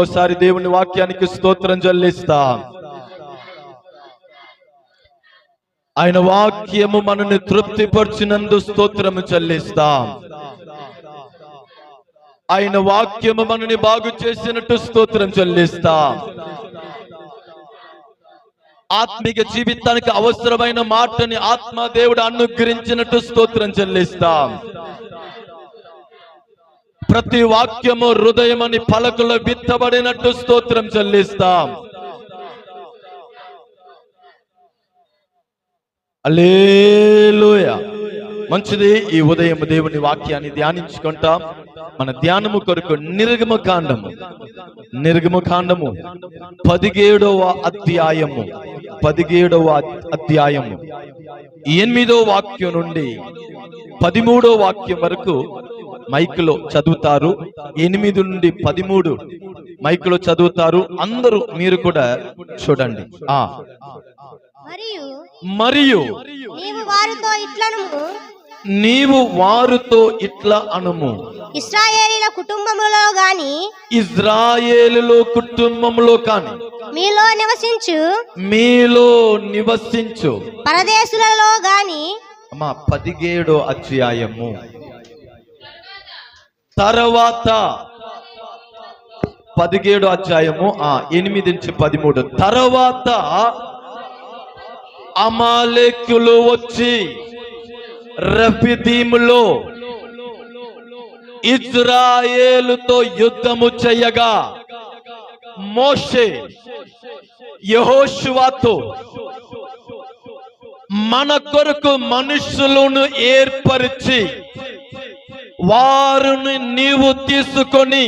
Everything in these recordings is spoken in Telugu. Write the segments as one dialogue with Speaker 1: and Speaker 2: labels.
Speaker 1: ఓసారి దేవుని వాక్యానికి స్తోత్రం చెల్లిస్తాం. ఆయన వాక్యము మనల్ని తృప్తిపరిచినందు స్తోత్రము చెల్లిస్తాం. ఆయన వాక్యము మనని బాగు చేసినట్టు స్తోత్రం చెల్లిస్తాం. ఆత్మిక జీవితానికి అవసరమైన మాటని ఆత్మ దేవుడు అనుగ్రహించినట్టు స్తోత్రం చెల్లిస్తాం. ప్రతి వాక్యము హృదయమని పలకలో విత్తబడినట్టు స్తోత్రం చెల్లిస్తాం. హల్లెలూయా. మంచిది. ఈ ఉదయం దేవుని వాక్యాన్ని ధ్యానించుకుంటాం. మన ధ్యానము కొరకు నిర్గమకాండము 17వ అధ్యాయము 8వ వాక్యం నుండి 13వ వాక్యం వరకు మైకులో చదువుతారు. 8 నుండి 13 మైకులో చదువుతారు. అందరూ మీరు కూడా చూడండి. మరియు నీవు వారితో ఇట్లా అనుము,
Speaker 2: ఇశ్రాయేలీల కుటుంబంలో గాని
Speaker 1: మీలో నివసించు
Speaker 2: పరదేశులలో గాని.
Speaker 1: 17వ అధ్యాయము తర్వాత 17వ అధ్యాయము 8 నుంచి 13 తర్వాత అమాలేకులు వచ్చి రఫీదీములో ఇజ్రాయేలుతో యుద్ధము చేయగా మోషే యెహోషువతో మన కొరకు మనుషులను ఏర్పరిచి వారిని నీవు తీసుకొని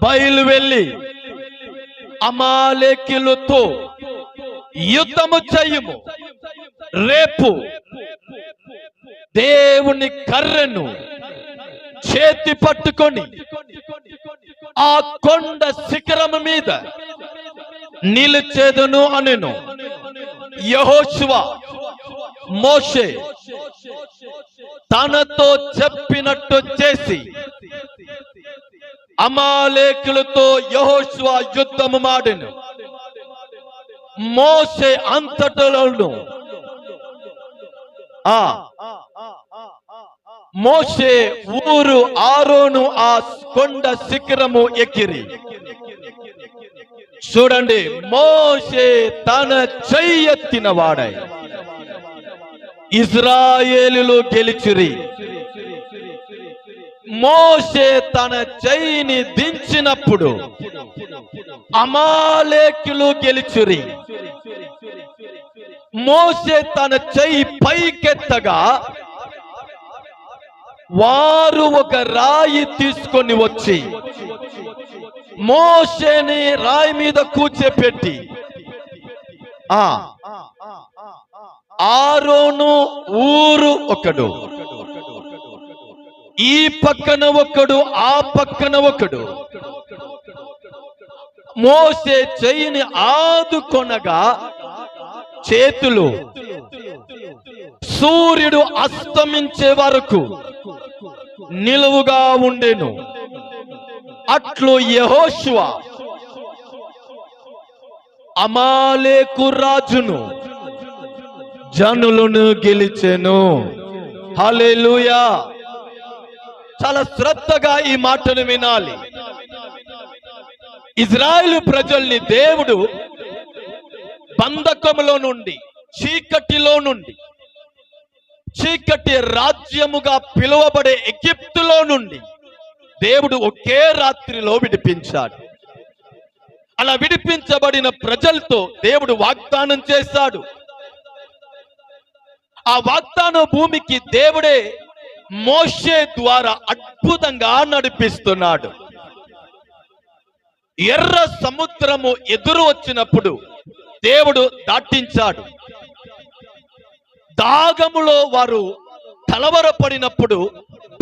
Speaker 1: బయలువెళ్ళి అమాలేకులతో యుద్ధము చేయము. రేపు దేవుని కర్రెను చేతి పట్టుకొని ఆ కొండ శిఖరము మీద నిలిచేదను అనెను. యెహోషువ మోషే తనతో చెప్పినట్టు చేసి అమాలేకులతో యెహోషువ యుద్ధము మాడెను. మోషే అంతటలోను మోషే ఊరు ఆరోను ఆ కొండ శిఖరము ఎక్కిరి. చూడండి, మోషే తన చెయ్యెత్తిన వాడై ఇజ్రాయేలులో గెలిచిరి. మోషే తన చెయ్యిని దించినప్పుడు అమాలేకులు గెలిచిరి. మోషే తన చెయ్యి పైకెత్తగా వారు ఒక రాయి తీసుకొని వచ్చి మోషేని రాయి మీద కూర్చోపెట్టి ఆరోను ఊరు ఒకడు, ఈ పక్కన ఒకడు, ఆ పక్కన ఒకడు మోషే చెయ్యిని ఆదుకొనగా చేతులు సూర్యుడు అస్తమించే వరకు నిలువుగా ఉండెను. అట్లు యెహోషువ అమాలేకు రాజును జనులను గెలిచెను. హల్లెలూయా. చాలా శ్రద్ధగా ఈ మాటను వినాలి. ఇజ్రాయేలు ప్రజల్ని దేవుడు బంధకములో నుండి, చీకటిలో నుండి, చీకటి రాజ్యముగా పిలువబడే ఎగిప్తులో నుండి దేవుడు ఒకే రాత్రిలో విడిపించాడు. అలా విడిపించబడిన ప్రజలతో దేవుడు వాగ్దానం చేశాడు. ఆ వాగ్దాన భూమికి దేవుడే మోషే ద్వారా అద్భుతంగా నడిపిస్తున్నాడు. ఎర్ర సముద్రము ఎదురు వచ్చినప్పుడు దేవుడు దాటించాడు. దాగములో వారు కలవరపడినప్పుడు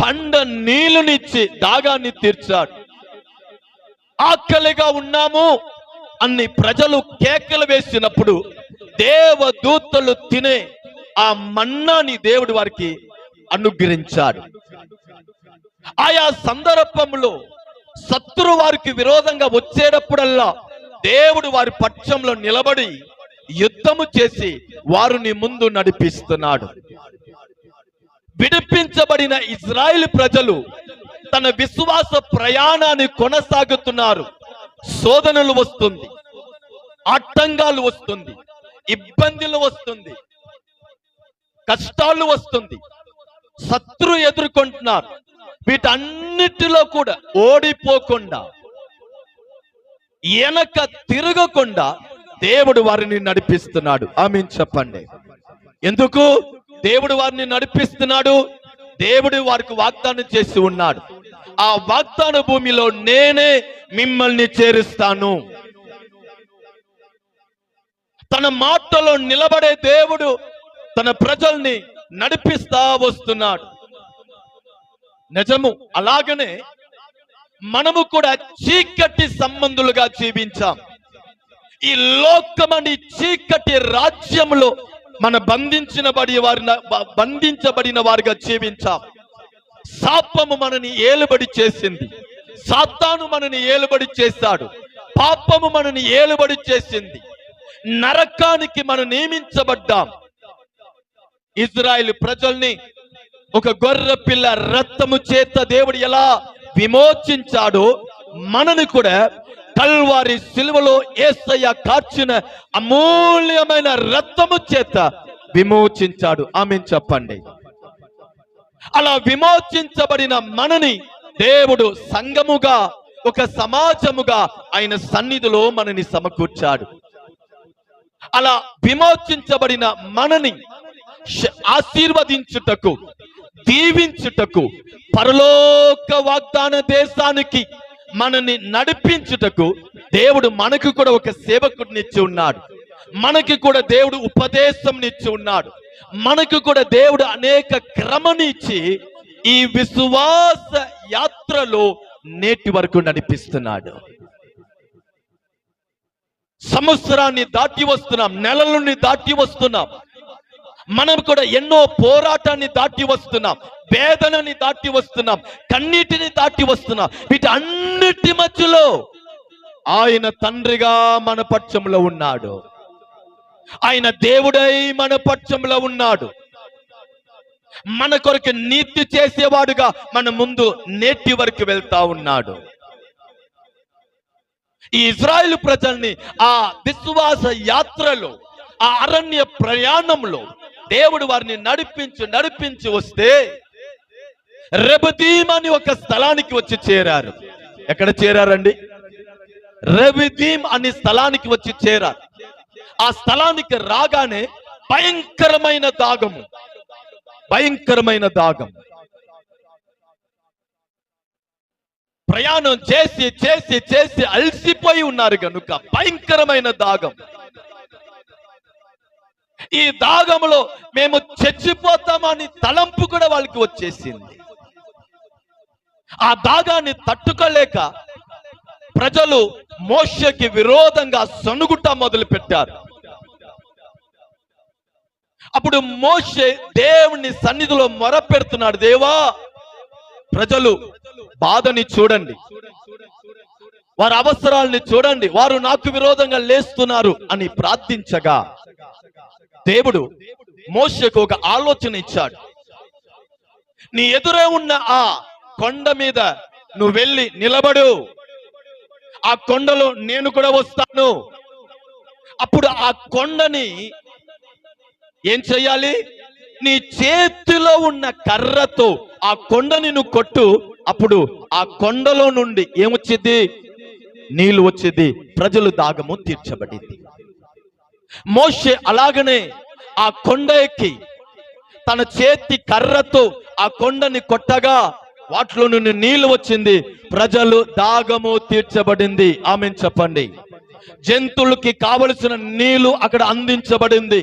Speaker 1: పండ నీళ్లునిచ్చి దాగాన్ని తీర్చాడు. ఆకలిగా ఉన్నాము అన్ని ప్రజలు కేకలు వేసినప్పుడు దేవదూతలు తినే ఆ మన్నాని దేవుడు వారికి అనుగ్రహించాడు. ఆయా సందర్భంలో శత్రు వారికి విరోధంగా వచ్చేటప్పుడల్లా దేవుడు వారి పక్షంలో నిలబడి యుద్ధము చేసి వారిని ముందు నడిపిస్తున్నాడు. విడిపించబడిన ఇజ్రాయిల్ ప్రజలు తన విశ్వాస ప్రయాణాన్ని కొనసాగుతున్నారు. శోధనలు వస్తుంది, ఆటంకాలు వస్తుంది, ఇబ్బందులు వస్తుంది, కష్టాలు వస్తుంది, శత్రు ఎదుర్కొంటున్నారు. వీటన్నిటిలో కూడా ఓడిపోకుండా, వెనక తిరగకుండా దేవుడు వారిని నడిపిస్తున్నాడు. ఆమేన్ చెప్పండి. ఎందుకు దేవుడు వారిని నడిపిస్తున్నాడు? దేవుడు వారికి వాగ్దానం చేసి ఉన్నాడు, ఆ వాగ్దాన భూమిలో నేనే మిమ్మల్ని చేరుస్తాను. తన మాటలో నిలబడే దేవుడు తన ప్రజల్ని నడిపిస్తా వస్తున్నాడు. నిజము. అలాగనే మనము కూడా చీకటి సంబంధులుగా జీవించాం. ఈ లోకమని చీకటి రాజ్యంలో మన బంధించబడిన వారిగా జీవించాం. శాపము మనని ఏలుబడి చేసింది, సాతాను మనని ఏలుబడి చేశాడు, పాపము మనని ఏలుబడి చేసింది, నరకానికి మనం నియమించబడ్డాం. ఇజ్రాయేల్ ప్రజల్ని ఒక గొర్రె పిల్ల రక్తము చేత దేవుడు ఎలా విమోచించాడో మనని కూడా కల్వారి సిలువలో యేసయ్య కార్చిన అమూల్యమైన రక్తము చేత విమోచించాడు. ఆమేన్ చెప్పండి. అలా విమోచించబడిన మనని దేవుడు సంఘముగా, ఒక సమాజముగా ఆయన సన్నిధిలో మనని సమకూర్చాడు. అలా విమోచించబడిన మనని ఆశీర్వదించుటకు, దీవించుటకు, పరలోక వాగ్దాన దేశానికి మనని నడిపించుటకు దేవుడు మనకు కూడా ఒక సేవకుడిని ఇచ్చి ఉన్నాడు. మనకి కూడా దేవుడు ఉపదేశం ఇచ్చి ఉన్నాడు. మనకు కూడా దేవుడు అనేక క్రమనిచ్చి ఈ విశ్వాస యాత్రలో నేటి వరకు నడిపిస్తున్నాడు. సంవత్సరాన్ని దాటి వస్తున్నాం, నెలలని దాటి వస్తున్నాం. మనం కూడా ఎన్నో పోరాటాన్ని దాటి వస్తున్నాం, వేదనని దాటి వస్తున్నాం, కన్నీటిని దాటి వస్తున్నాం. వీటి అన్నిటి మధ్యలో ఆయన తండ్రిగా మన పక్షంలో ఉన్నాడు. ఆయన దేవుడై మన పక్షంలో ఉన్నాడు. మన కొరకు నీతి చేసేవాడుగా మన ముందు నేటి వరకు వెళ్తా ఉన్నాడు. ఈ ఇజ్రాయేల్ ప్రజల్ని ఆ విశ్వాస యాత్రలో, ఆ అరణ్య ప్రయాణంలో దేవుడు వారిని నడిపించి వస్తే రెబదీం అని ఒక స్థలానికి వచ్చి చేరారు. ఎక్కడ చేరారండి? రెబదీం అనే స్థలానికి వచ్చి చేరారు. ఆ స్థలానికి రాగానే భయంకరమైన దాగము, భయంకరమైన దాగం. ప్రయాణం చేసి చేసి చేసి అలసిపోయి ఉన్నారు కనుక భయంకరమైన దాగం. ఈ దాగంలో మేము చచ్చిపోతామని తలంపు కూడా వాళ్ళకి వచ్చేసింది. ఆ దాగాన్ని తట్టుకోలేక ప్రజలు మోషేకి విరోధంగా సనుగుట మొదలు పెట్టారు. అప్పుడు మోషే దేవుని సన్నిధిలో మొర పెడుతున్నాడు, దేవా, ప్రజలు బాధని చూడండి, వారి అవసరాలని చూడండి, వారు నాకు విరోధంగా లేస్తున్నారు అని ప్రార్థించగా దేవుడు మోషేకు ఒక ఆలోచన ఇచ్చాడు. నీ ఎదురే ఉన్న ఆ కొండ మీద నువ్వు వెళ్ళి నిలబడు, ఆ కొండలో నేను కూడా వస్తాను. అప్పుడు ఆ కొండని ఏం చెయ్యాలి? నీ చేతిలో ఉన్న కర్రతో ఆ కొండని నువ్వు కొట్టు. అప్పుడు ఆ కొండలో నుండి ఏమొచ్చింది? నీళ్లు వచ్చింది. ప్రజలు దాగము తీర్చబడింది. మోషే అలాగనే ఆ కొండ ఎక్కి తన చేతి కర్రతో ఆ కొండని కొట్టగా వాటిలో నుండి నీళ్లు వచ్చింది. ప్రజలు దాగము తీర్చబడింది. ఆమేన్ చెప్పండి. జంతువులకి కావలసిన నీళ్లు అక్కడ అందించబడింది.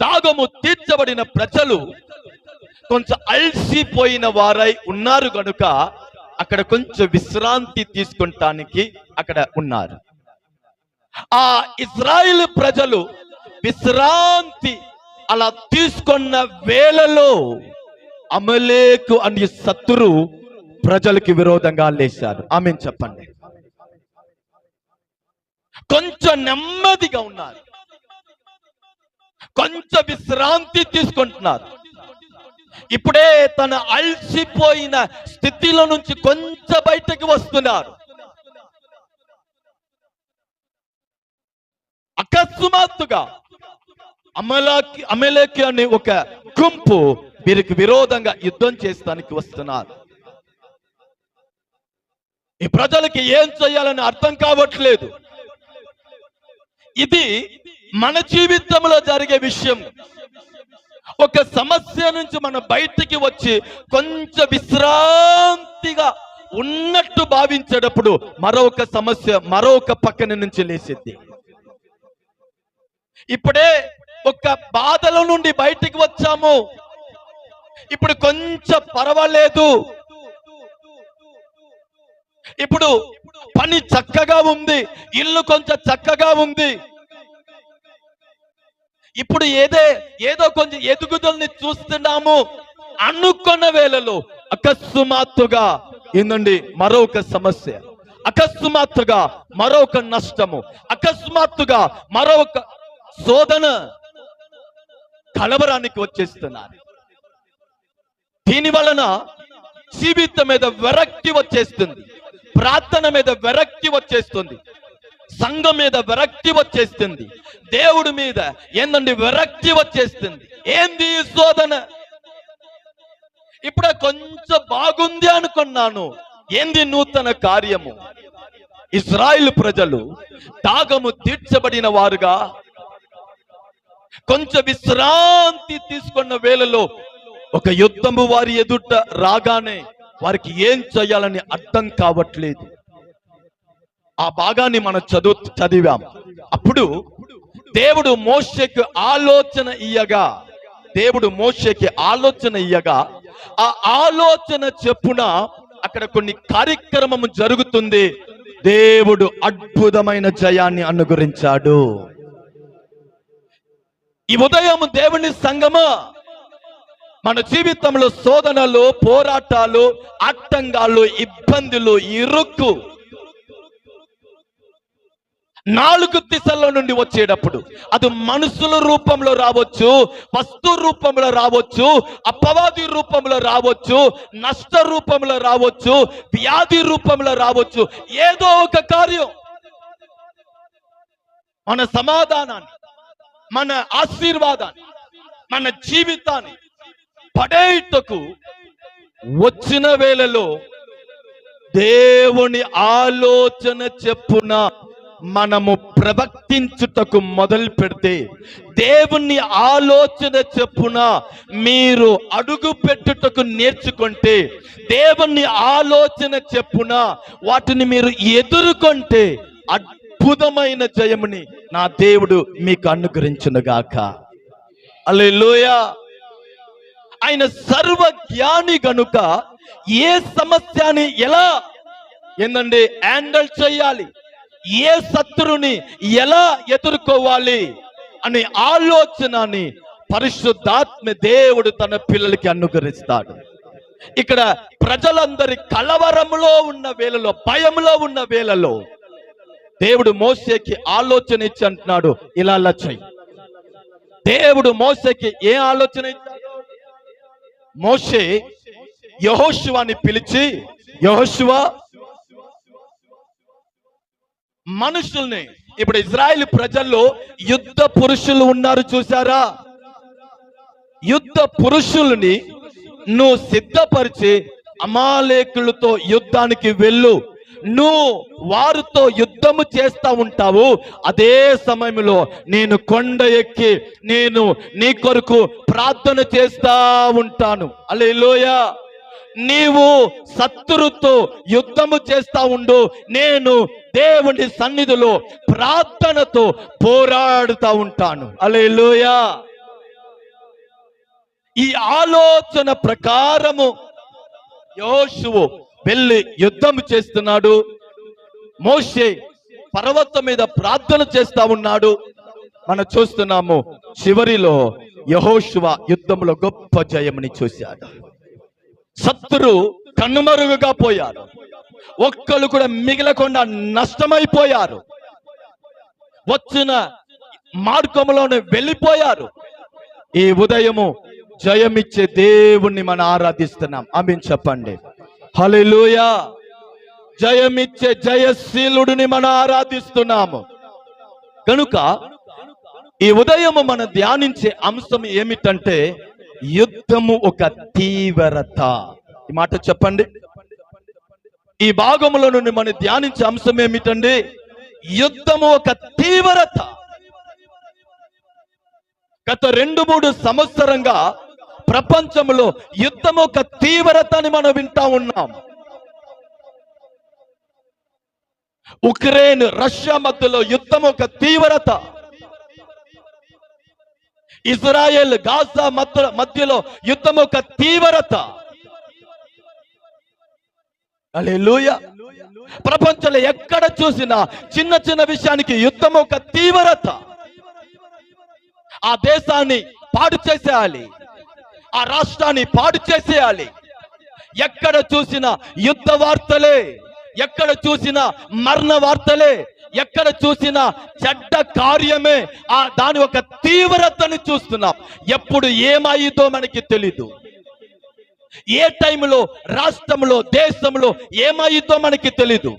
Speaker 1: దాగము తీర్చబడిన ప్రజలు కొంచెం అలసిపోయిన వారై ఉన్నారు కనుక అక్కడ కొంచెం విశ్రాంతి తీసుకుంటానికి అక్కడ ఉన్నారు. ఆ ఇజ్రాయేల్ ప్రజలు విశ్రాంతి అలా తీసుకున్న వేళలో అమలేకు అనే శత్రు ప్రజలకి విరోధంగా లేశారు. ఆమేన్ చెప్పండి. కొంచెం నెమ్మదిగా ఉన్నారు, కొంచెం విశ్రాంతి తీసుకుంటున్నారు. ఇప్పుడే తన అలసిపోయిన స్థితిలో నుంచి కొంచెం బయటకు వస్తున్నారు. అకస్మాత్తుగా అమలేకి అనే ఒక గుంపు వీరికి విరోధంగా యుద్ధం చేస్తానికి వస్తున్నారు. ఈ ప్రజలకి ఏం చేయాలని అర్థం కావట్లేదు. ఇది మన జీవితంలో జరిగే విషయం. ఒక సమస్య నుంచి మనం బయటికి వచ్చి కొంచెం విశ్రాంతిగా ఉన్నట్టు భావించేటప్పుడు మరొక సమస్య మరొక పక్కన నుంచి లేచిద్ది. ఇప్పుడే ఒక బాధల నుండి బయటికి వచ్చాము, ఇప్పుడు కొంచెం పర్వాలేదు, ఇప్పుడు పని చక్కగా ఉంది, ఇల్లు కొంచెం చక్కగా ఉంది, ఇప్పుడు ఏదో కొంచెం ఎదుగుదలని చూస్తున్నాము అనుకున్న వేళలో అకస్మాత్తుగా ఏందండి మరొక సమస్య, అకస్మాత్తుగా మరొక నష్టము, అకస్మాత్తుగా మరొక శోధన కలవరానికి వచ్చేస్తున్నారు. దీని వలన జీవితం మీద విరక్తి వచ్చేస్తుంది, ప్రార్థన మీద విరక్తి వచ్చేస్తుంది, సంఘం మీద విరక్తి వచ్చేస్తుంది, దేవుడి మీద ఏందండి విరక్తి వచ్చేస్తుంది. ఏంది ఈ శోధన? ఇప్పుడే కొంచెం బాగుంది అనుకున్నాను, ఏంది నూతన కార్యము? ఇశ్రాయేలు ప్రజలు దాగము తీర్చబడిన వారుగా కొంచెం విశ్రాంతి తీసుకున్న వేళలో ఒక యుద్ధము వారి ఎదుట రాగానే వారికి ఏం చేయాలని అర్థం కావట్లేదు. ఆ భాగాన్ని మనం చదివాం. అప్పుడు దేవుడు మోషేకి ఆలోచన ఇయ్యగా ఆ ఆలోచన చెప్పున అక్కడ కొన్ని కార్యక్రమం జరుగుతుంది. దేవుడు అద్భుతమైన జయాన్ని అనుగ్రహించాడు. ఈ ఉదయం దేవుని సంగమా, మన జీవితంలో శోధనలు, పోరాటాలు, ఆటంకాలు, ఇబ్బందులు, ఇరుక్కు 4 దిశల్లో నుండి వచ్చేటప్పుడు అది మనుషుల రూపంలో రావచ్చు, వస్తు రూపంలో రావచ్చు, అపవాది రూపంలో రావచ్చు, నష్ట రూపంలో రావచ్చు, వ్యాధి రూపంలో రావచ్చు. ఏదో ఒక కార్యం మన సమాధానాన్ని, మన ఆశీర్వాదాన్ని, మన జీవితాన్ని పడేటకు వచ్చిన వేళలో దేవుని ఆలోచన చెప్పున మనము ప్రవర్తించుటకు మొదలు పెడితే, దేవుని ఆలోచన చెప్పున మీరు అడుగు పెట్టుటకు నేర్చుకుంటే, దేవుని ఆలోచన చెప్పున వాటిని మీరు ఎదుర్కొంటే అద్భుతమైన జయముని నా దేవుడు మీకు అనుగ్రహించునుగాక. హల్లెలూయా. ఆయన సర్వజ్ఞాని గనుక ఏ సమస్యని ఎలా ఏందండి హ్యాండిల్ చేయాలి, ఏ శత్రుని ఎలా ఎదుర్కోవాలి అనే ఆలోచనని పరిశుద్ధాత్మ దేవుడు తన పిల్లలకి అనుగ్రహిస్తాడు. ఇక్కడ ప్రజలందరి కలవరంలో ఉన్న వేళలో, భయంలో ఉన్న వేళలో దేవుడు మోషేకి ఆలోచన ఇచ్చి అంటున్నాడు, ఇలా చెయ్యి. దేవుడు మోషేకి ఏ ఆలోచన ఇచ్చాడు? మోషే యెహోషువని పిలిచి, యెహోషువ మనుషుల్ని, ఇప్పుడు ఇజ్రాయెల్ ప్రజల్లో యుద్ధ పురుషులు ఉన్నారు చూసారా, యుద్ధ పురుషుల్ని నువ్వు సిద్ధపరిచి అమాలేకులతో యుద్ధానికి వెళ్ళు, నువ్వు వారితో యుద్ధము చేస్తా ఉంటావు. అదే సమయంలో నేను కొండ ఎక్కి నేను నీ కొరకు ప్రార్థన చేస్తా ఉంటాను. హల్లెలూయా. నీవు శత్రుతో యుద్ధము చేస్తా ఉండు, నేను దేవుని సన్నిధిలో ప్రార్థనతో పోరాడుతా ఉంటాను. హల్లెలూయా. ఈ ఆలోచన ప్రకారము యోషువ వెళ్ళి యుద్ధం చేస్తున్నాడు. మోషే పర్వతం మీద ప్రార్థన చేస్తా ఉన్నాడు. మనం చూస్తున్నాము చివరిలో యెహోషువ యుద్ధంలో గొప్ప జయముని చూశాడు. శత్రు కన్నుమరుగుగా పోయారు. ఒక్కళ్ళు కూడా మిగలకుండా నష్టమైపోయారు. వచ్చిన మార్గంలోనే వెళ్ళిపోయారు. ఈ ఉదయము జయమిచ్చే దేవుణ్ణి మనం ఆరాధిస్తున్నాం. ఆమేన్ చెప్పండి. హల్లెలూయా. జయమిచ్చే జయశీలుడిని మనం ఆరాధిస్తున్నాము. కనుక ఈ ఉదయము మనం ధ్యానించే అంశం ఏమిటంటే యుద్ధము ఒక తీవ్రత. ఈ మాట చెప్పండి. ఈ భాగంలో నుండి మనం ధ్యానించే అంశం ఏమిటండి? యుద్ధము ఒక తీవ్రత. గత 2-3 సంవత్సరంగా ప్రపంచంలో యుద్ధం ఒక తీవ్రతని మనం వింటా ఉన్నాం. ఉక్రెయిన్ రష్యా మధ్యలో యుద్ధం ఒక తీవ్రత. ఇజ్రాయెల్ గాజా మధ్యలో యుద్ధం ఒక తీవ్రత. హల్లెలూయా. ప్రపంచంలో ఎక్కడ చూసినా చిన్న చిన్న విషయానికి యుద్ధం ఒక తీవ్రత. ఆ దేశాన్ని పాడు చేసేయాలి, ఆ రాష్ట్రాన్ని పాడు చేసేయాలి. ఎక్కడ చూసినా యుద్ధ వార్తలే, ఎక్కడ చూసినా మరణ వార్తలే, ఎక్కడ చూసినా చెడ్డ కార్యమే. దాని ఒక తీవ్రతని చూస్తున్నాం. ఎప్పుడు ఏమైందో మనకి తెలీదు. ఏ టైంలో రాష్ట్రంలో దేశంలో ఏమైందో మనకి తెలీదు.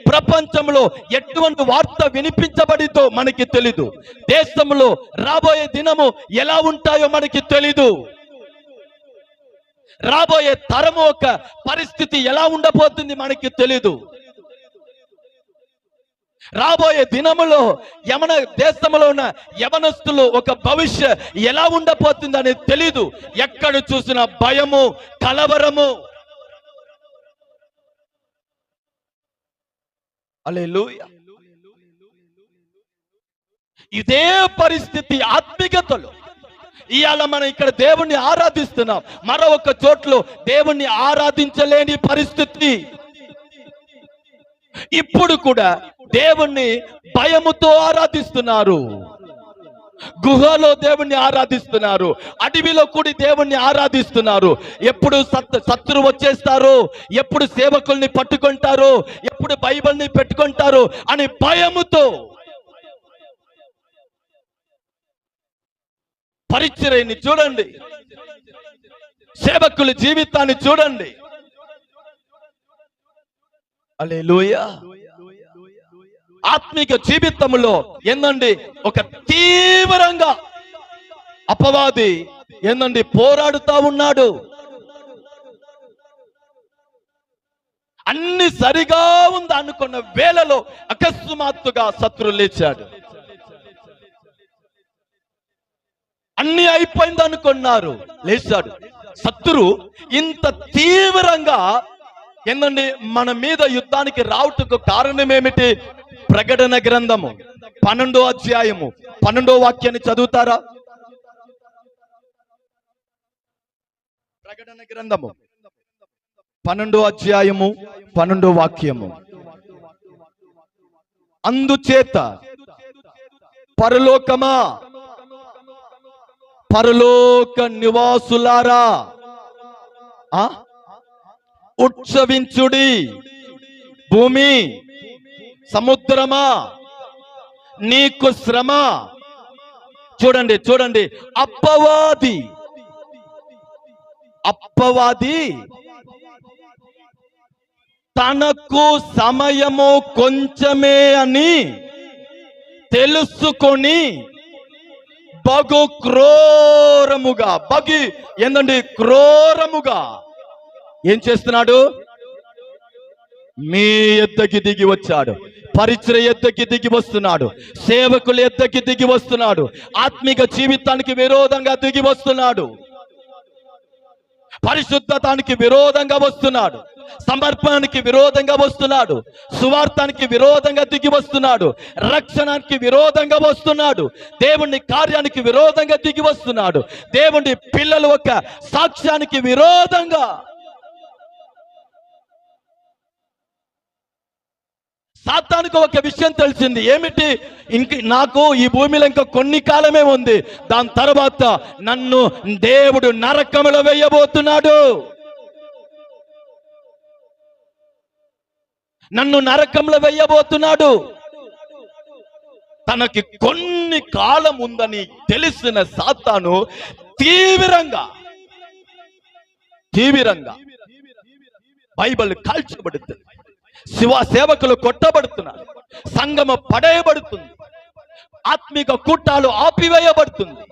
Speaker 1: ప్రపంచంలో ఎటువంటి వార్త వినిపించబడితో మనకి తెలీదు. దేశంలో రాబోయే దినము ఎలా ఉంటాయో మనకి తెలీదు. రాబోయే తరము ఒక పరిస్థితి ఎలా ఉండబోతుంది మనకి తెలీదు. రాబోయే దినములో యమన దేశంలో ఉన్న యవనస్తులు ఒక భవిష్యత్ ఎలా ఉండబోతుంది అనేది తెలీదు. ఎక్కడ చూసిన భయము, కలవరము. హల్లెలూయా. ఇదే పరిస్థితి ఆత్మీయతలో. ఇవాళ మనం ఇక్కడ దేవుణ్ణి ఆరాధిస్తున్నాం, మరొక చోట్ల దేవుణ్ణి ఆరాధించలేని పరిస్థితి. ఇప్పుడు కూడా దేవుణ్ణి భయముతో ఆరాధిస్తున్నారు. గుహలో దేవుణ్ణి ఆరాధిస్తున్నారు, అడవిలో కూడి దేవుణ్ణి ఆరాధిస్తున్నారు. ఎప్పుడు శత్రువు వచ్చేస్తారు, ఎప్పుడు సేవకుల్ని పట్టుకుంటారు, ఎప్పుడు బైబిల్ని పెట్టుకుంటారు అని భయముతో. పరిచర్యని చూడండి, సేవకుల జీవితాన్ని చూడండి. హల్లెలూయా. ఆత్మిక జీవితంలో ఏందండి ఒక తీవ్రంగా అపవాది ఏందండి పోరాడుతా ఉన్నాడు. అన్ని సరిగా ఉంది అనుకున్న వేళలో అకస్మాత్తుగా శత్రువు లేచాడు. అన్ని అయిపోయింది అనుకున్నారు, లేచాడు. శత్రు ఇంత తీవ్రంగా ఏందండి మన మీద యుద్ధానికి రావటకు కారణం ఏమిటి? ప్రకటన గ్రంథము 12వ అధ్యాయము 12వ వాక్యాన్ని చదువుతారా? ప్రకటన గ్రంథము 12వ అధ్యాయము 12వ వాక్యము. అందుచేత పరలోకమా, పరలోక నివాసులారా ఉత్సవించుడి. భూమి సముద్రమా నీకు శ్రమ. చూడండి చూడండి, అపవాది తనకు సమయము కొంచెమే అని తెలుసుకొని బగు క్రూరముగా, ఏందండి క్రూరముగా ఏం చేస్తున్నాడు? మీ ఎద్దకి దిగి వచ్చాడు. పరిచర్య ఎద్దకి దిగి వస్తున్నాడు. సేవకుల ఎద్దకి దిగి వస్తున్నాడు. ఆత్మిక జీవితానికి విరోధంగా దిగి వస్తున్నాడు. పరిశుద్ధతానికి విరోధంగా వస్తున్నాడు. సమర్పణకి విరోధంగా వస్తున్నాడు. సువార్తానికి విరోధంగా దిగి వస్తున్నాడు. రక్షణానికి విరోధంగా వస్తున్నాడు. దేవుని కార్యానికి విరోధంగా దిగి వస్తున్నాడు. దేవుని పిల్లలు ఒక సాక్ష్యానికి విరోధంగా. సాతానుకు ఒక విషయం తెలిసింది. ఏమిటి? నాకు ఈ భూమిలో ఇంకా కొన్ని కాలమే ఉంది, దాని తర్వాత నన్ను దేవుడు నరకములో వేయబోతున్నాడు. నన్ను నరకంలో వెయ్యబోతున్నాడు. తనకి కొన్ని కాలం ఉందని తెలిసిన సాతాను తీవ్రంగా బైబిల్ కాల్చబడుతుంది, శివ సేవకులు కొట్టబడుతున్నారు, సంఘము పడేయబడుతుంది, ఆత్మిక కూటాలు ఆపివేయబడుతుంది.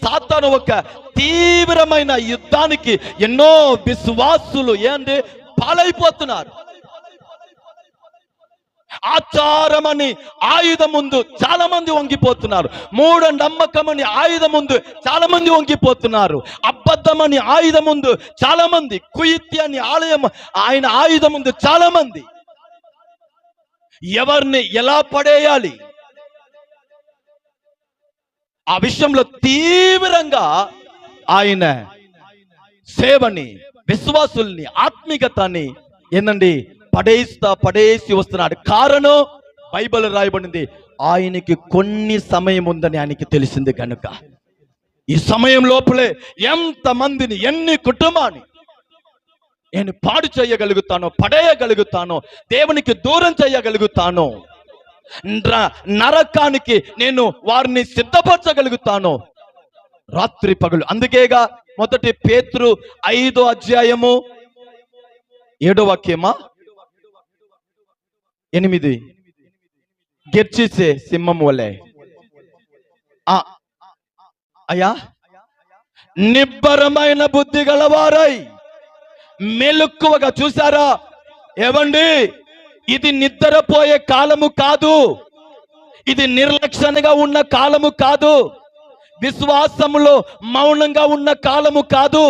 Speaker 1: సాతాను ఒక తీవ్రమైన యుద్ధానికి ఎన్నో విశ్వాసులు పాలైపోతున్నారు. ఆచారమని ఆయుధం ముందు చాలా మంది వంగిపోతున్నారు. మూఢ నమ్మకమని ఆయుధం ముందు చాలా మంది వంగిపోతున్నారు. అబద్ధమని ఆయుధం ముందు చాలా మంది, కుయుక్తి అని ఆయన ఆయుధం ముందు చాలా మంది. ఎవరిని ఎలా పడేయాలి ఆ విషయంలో తీవ్రంగా ఆయన సేవని, విశ్వాసుల్ని, ఆత్మీయతని పడేసి వస్తున్నాడు. కారణం బైబిల్ రాయబడింది, ఆయనకి కొన్ని సమయం ఉందని ఆయనకి తెలిసింది కనుక ఈ సమయం లోపలే ఎంతమందిని, ఎన్ని కుటుంబాన్ని నేను పాడు చేయగలుగుతానో, పడేయగలుగుతానో, దేవునికి దూరం చేయగలుగుతానో, నరకానికి నేను వారిని సిద్ధపరచగలుగుతాను రాత్రి పగలు. అందుకేగా మొదటి పేతురు 5వ అధ్యాయము 7వ వాక్యమా 8, గెర్చిసే సింహం వలె అయ్యా నిబ్బరమైన బుద్ధి గలవారై మెలకువగా. చూసారా ఏవండి, ఇది నిద్రపోయే కాలము కాదు, ఇది నిర్లక్ష్యంగా ఉన్న కాలము కాదు, విశ్వాసములో మౌనంగా ఉన్న కాలము కాదు.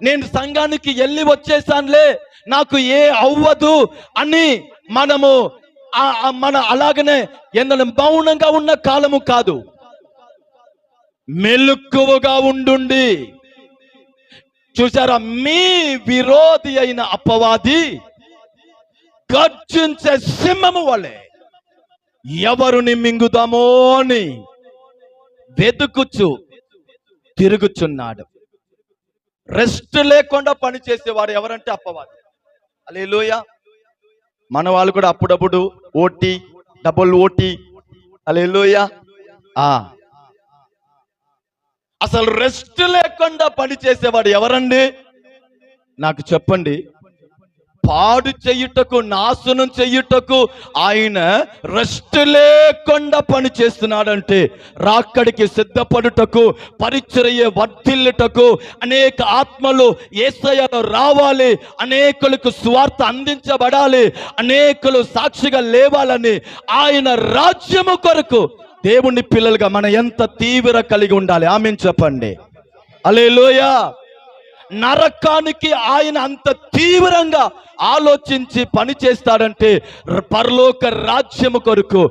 Speaker 1: నేను సంఘానికి వెళ్ళి వచ్చేసానులే, నాకు ఏ అవ్వదు అని మన అలాగనే మౌనంగా ఉన్న కాలము కాదు. మెలకువగా ఉండుండి. చూసారా, మీ విరోధి అయిన అపవాది గర్జించే సింహము వలె ఎవరిని మింగుదామో అని వెతుకుచు తిరుగుచున్నాడు. రెస్ట్ లేకుండా పని చేసేవాడు ఎవరంటే అపవాది. హల్లెలూయా. మన వాళ్ళు కూడా అప్పుడప్పుడు ఓటీ, డబుల్ ఓటీ. హల్లెలూయా. అసలు రెస్ట్ లేకుండా పని చేసేవాడు ఎవరండి నాకు చెప్పండి. పాడు చెయ్యుటకు, నాశనం చెయ్యుటకు ఆయన రెస్ట్ లేకుండా పని చేస్తున్నాడంటే, రాక్కడికి సిద్ధపడుటకు, పరిచర్య వర్ధిల్లుటకు, అనేక ఆత్మలు యేసయ్యలో రావాలి, అనేకులకు సువార్త అందించబడాలి, అనేకులు సాక్షిగా లేవాలని ఆయన రాజ్యము కొరకు దేవుని పిల్లలుగా మనం ఎంత తీవ్ర కలిగి ఉండాలి. ఆమేన్ చెప్పండి. హల్లెలూయా. నరకానికి ఆయన అంత తీవ్రంగా ఆలోచించి పని చేస్తాడంటే, పరలోక రాజ్యము కొరకు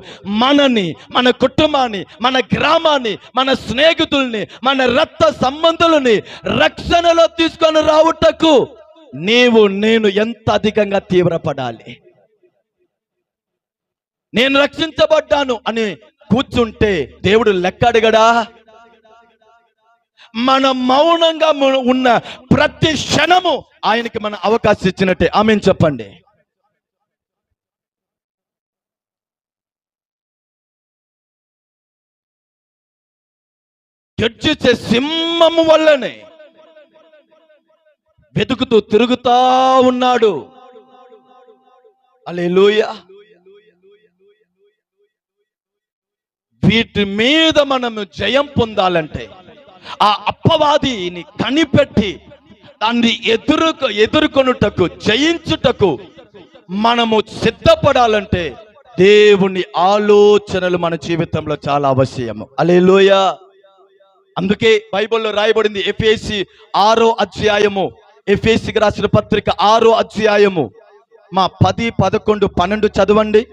Speaker 1: మనని, మన కుటుంబాన్ని, మన గ్రామాన్ని, మన స్నేహితుల్ని, మన రక్త సంబంధులని రక్షణలో తీసుకొని రావుటకు నేను ఎంత అధికంగా తీవ్రపడాలి. నేను రక్షించబడ్డాను అని కూర్చుంటే దేవుడు లెక్క అడగడా? మన మౌనంగా ఉన్న ప్రతి క్షణము ఆయనకి మన అవకాశం ఇచ్చినట్టే. ఆమేన్ చెప్పండి. గర్జించే సింహము వల్లనే వెతుకుతూ తిరుగుతా ఉన్నాడు. హల్లెలూయా. వీటి మీద మనము జయం పొందాలంటే, ఆ అపవాదిని కనిపెట్టి దాన్ని ఎదుర్కొనుటకు, జయించుటకు మనము సిద్ధపడాలంటే దేవుని ఆలోచనలు మన జీవితంలో చాలా అవశ్యము. హల్లెలూయా. అందుకే బైబిల్లో రాయబడింది, ఎఫెసీ 6వ అధ్యాయము, ఎఫెసీకి రాసిన పత్రిక 6వ అధ్యాయము 10, 11, 12 చదవండి.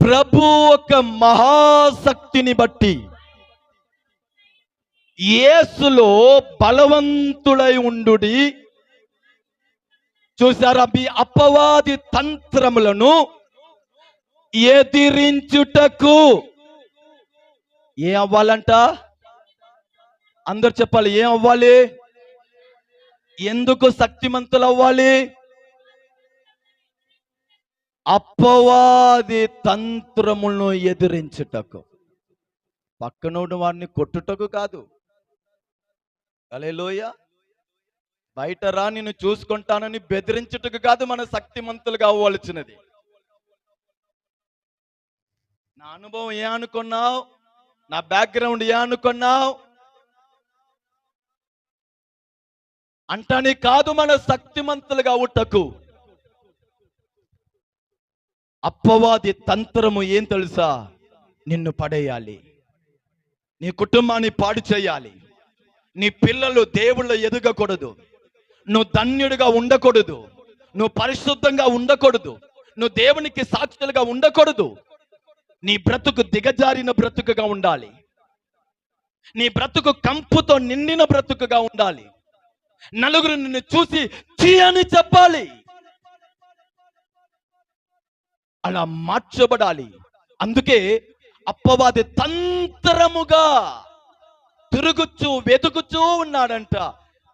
Speaker 1: ప్రభు యొక్క మహాశక్తిని బట్టి యేసులో బలవంతుడై ఉండుడి. చూసారా, మీ అపవాది తంత్రములను ఎదిరించుటకు ఏం అవ్వాలంట? అందరు చెప్పాలి, ఏం అవ్వాలి? ఎందుకు శక్తిమంతులు అవ్వాలి? అపవాది తంత్రములను ఎదిరించుటకు, పక్కనోడు వారిని కొట్టుటకు కాదు. హల్లెలూయా. బయట రా నిన్ను చూసుకుంటానని బెదిరించుటకు కాదు మన శక్తిమంతులుగా అవ్వాల్సినది. నా అనుభవం ఏ అనుకున్నావు? నా బ్యాక్గ్రౌండ్ ఏ అనుకున్నావు అంటాని కాదు మన శక్తిమంతులుగా అవుటకు. అపవాది తంత్రము ఏం తెలుసా? నిన్ను పడేయాలి, నీ కుటుంబాన్ని పాడు చేయాలి, నీ పిల్లలు దేవుళ్ళు ఎదగకూడదు, నువ్వు ధన్యుడిగా ఉండకూడదు, నువ్వు పరిశుద్ధంగా ఉండకూడదు, నువ్వు దేవునికి సాక్షులుగా ఉండకూడదు. నీ బ్రతుకు దిగజారిన బ్రతుకుగా ఉండాలి, నీ బ్రతుకు కంపుతో నిండిన బ్రతుకుగా ఉండాలి. నలుగురు నిన్ను చూసి చీ అని చెప్పాలి, అలా మార్చబడాలి. అందుకే అపవాది తంత్రముగా తిరుగుచూ వెతుకుచూ ఉన్నాడంట.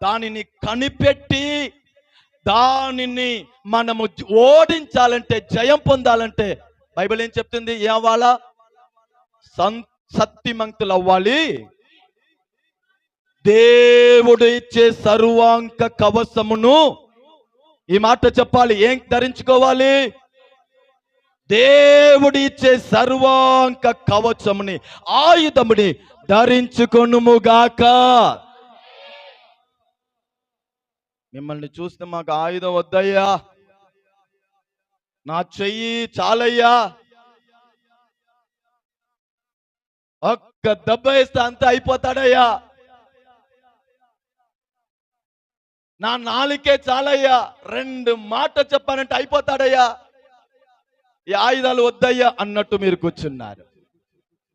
Speaker 1: దానిని కనిపెట్టి దానిని మనము ఓడించాలంటే, జయం పొందాలంటే బైబిల్ ఏం చెప్తుంది? ఏ అవ్వాలా? శక్తిమంతులు అవ్వాలి. దేవుడు ఇచ్చే సర్వాంగ కవచమును, ఈ మాట చెప్పాలి, ఏం ధరించుకోవాలి? దేవుడి ఇచ్చే సర్వాంగ కవచముని, ఆయుధముని ధరించుకొనుముగాక. మిమ్మల్ని చూస్తే మాకు ఆయుధం వద్దయ్యా, నా చెయ్యి చాలయ్యా, ఒక్క దెబ్బ వేస్తే అంతా అయిపోతాడయ్యా, నా నాలుకే చాలయ్యా, రెండు మాట చెప్పానంటే అయిపోతాడయ్యా, ఈ ఆయుధాలు వద్దయ్యా అన్నట్టు మీరు కూర్చున్నారు.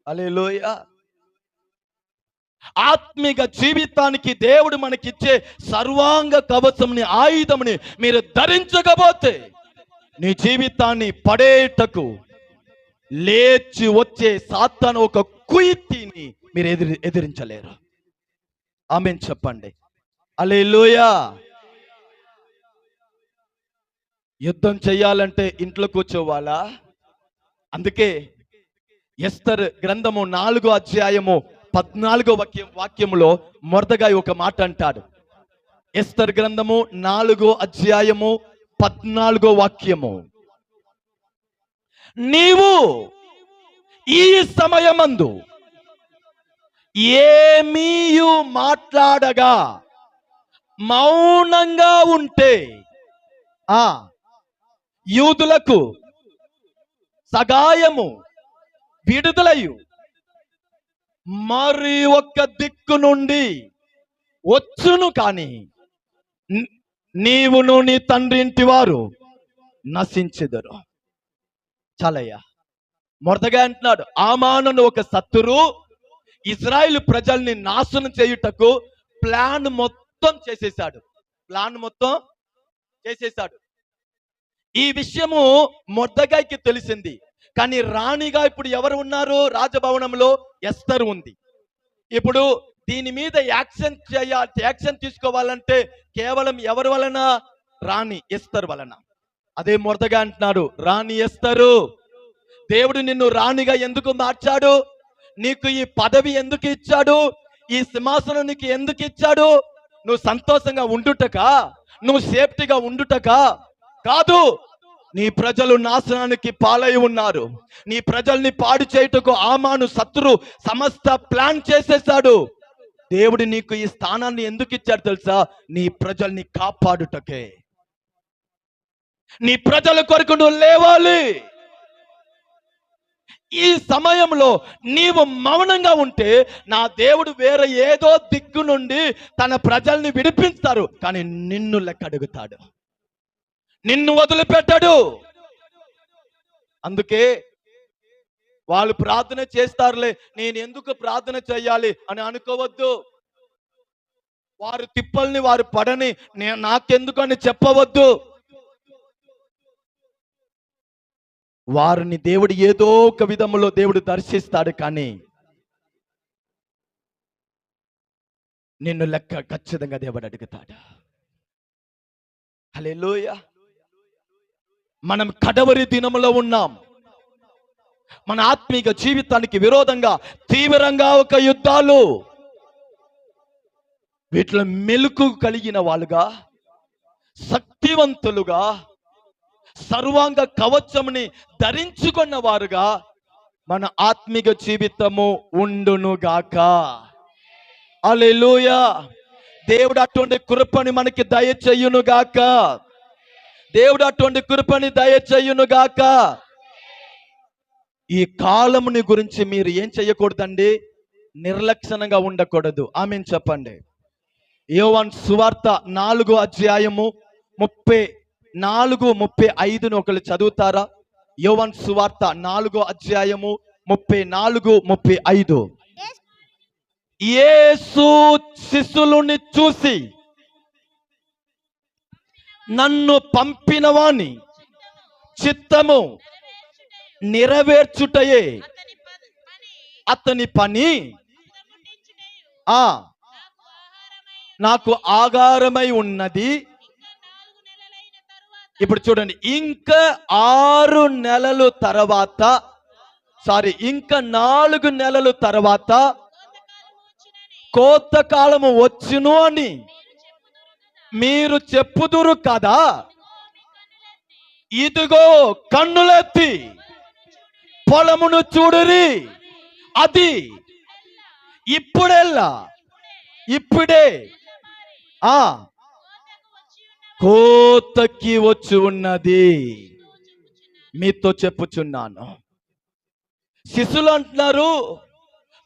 Speaker 1: హల్లెలూయా. ఆత్మిక జీవితానికి దేవుడు మనకిచ్చే సర్వాంగ కవచంని, ఆయుధంని మీరు ధరించకపోతే నీ జీవితాన్ని పడేటకు లేచి వచ్చే సాతాను ఒక కుయుక్తిని మీరు ఎదిరించలేరు. ఆమేన్ చెప్పండి. హల్లెలూయా. యుద్ధం చెయ్యాలంటే ఇంట్లో కూర్చోవాలా? అందుకే ఎస్తర్ గ్రంథము 4వ అధ్యాయము 14వ వాక్యములో మొర్దెకై ఒక మాట అంటాడు. ఎస్తర్ గ్రంథము 4వ అధ్యాయము 14వ వాక్యము, నీవు ఈ సమయమందు ఏమీయు మాట్లాడగా మౌనంగా ఉంటే యూదులకు సగాయము విడుదలయు మరి ఒక్క దిక్కు నుండి వచ్చును, కాని నీవును నీ తండ్రి ఇంటి వారు నశించెదరు. చాలయ్యా. మొర్దెకై అంటున్నాడు, హామాను ఒక శత్రువు ఇజ్రాయేలు ప్రజల్ని నాశనం చేయుటకు ప్లాన్ మొత్తం చేసేసాడు. ఈ విషయము మొర్దెకైకి తెలిసింది. కానీ రాణిగా ఇప్పుడు ఎవరు ఉన్నారు? రాజభవనంలో ఎస్తర్ ఉంది. ఇప్పుడు దీని మీద యాక్షన్ తీసుకోవాలంటే కేవలం ఎవరి వలన? రాణి ఎస్తర్ వలన. అదే మొర్దెకై అంటున్నాడు, రాణి ఎస్తరు, దేవుడు నిన్ను రాణిగా ఎందుకు మార్చాడు? నీకు ఈ పదవి ఎందుకు ఇచ్చాడు? ఈ సింహాసనం నీకు ఎందుకు ఇచ్చాడు? నువ్వు సంతోషంగా ఉండుటకా? నువ్వు సేఫ్టీగా ఉండుటకా? కాదు. నీ ప్రజలు నాశనానికి పాలై ఉన్నారు. నీ ప్రజల్ని పాడు చేయుటకు హామాను శత్రు సమస్త ప్లాన్ చేసేసాడు. దేవుడు నీకు ఈ స్థానాన్ని ఎందుకు ఇచ్చాడు తెలుసా? నీ ప్రజల్ని కాపాడుటకే. నీ ప్రజల కొరకు నువ్వు లేవాలి. ఈ సమయంలో నీవు మౌనంగా ఉంటే నా దేవుడు వేరే ఏదో దిక్కు నుండి తన ప్రజల్ని విడిపిస్తారు, కానీ నిన్ను లెక్క అడుగుతాడు, నిన్ను వదిలిపెట్టాడు. అందుకే వాళ్ళు ప్రార్థన చేస్తారులే, నేను ఎందుకు ప్రార్థన చేయాలి అని అనుకోవద్దు. వారు తిప్పల్ని వారు పడని నాకెందుకు అని చెప్పవద్దు. వారిని దేవుడు ఏదో ఒక విధములో దేవుడు దర్శిస్తాడు, కానీ నిన్ను లెక్క ఖచ్చితంగా దేవుడు అడుగుతాడు. హల్లెలూయా. మనం కడవరి దినములో ఉన్నాం. మన ఆత్మీయ జీవితానికి విరోధంగా తీవ్రంగా ఒక యుద్ధాలు, వీటిలో మెలుకు కలిగిన వాళ్ళుగా, శక్తివంతులుగా, సర్వాంగ కవచముని ధరించుకున్న వారుగా మన ఆత్మీయ జీవితము ఉండునుగాక. హల్లెలూయా. దేవుడు అటువంటి కృపని మనకి దయచేయునుగాక. దేవుడు అటువంటి కృపని దయచేయునుగాక. ఈ కాలముని గురించి మీరు ఏం చేయకూడదండి? నిర్లక్షణంగా ఉండకూడదు. ఆమేన్ చెప్పండి. యోవాను సువార్త 4వ అధ్యాయము 34-35 ఒకళ్ళు చదువుతారా? యోవాను సువార్త 4వ అధ్యాయము 34-35. యేసు శిష్యులని చూసి, నన్ను పంపిన వాని చిత్తము నెరవేర్చుటయే అతని పని, నాకు ఆగారమై ఉన్నది. ఇప్పుడు చూడండి, ఇంకా 6 నెలలు తర్వాత, ఇంకా 4 నెలలు తర్వాత కోతకాలము వచ్చును అని మీరు చెప్పుదురు కదా. ఇదిగో కన్నులెత్తి పొలమును చూడురి, అది ఇప్పుడే కోతకి వచ్చి ఉన్నది మీతో చెప్పుచున్నాను. శిశులు అంటున్నారు,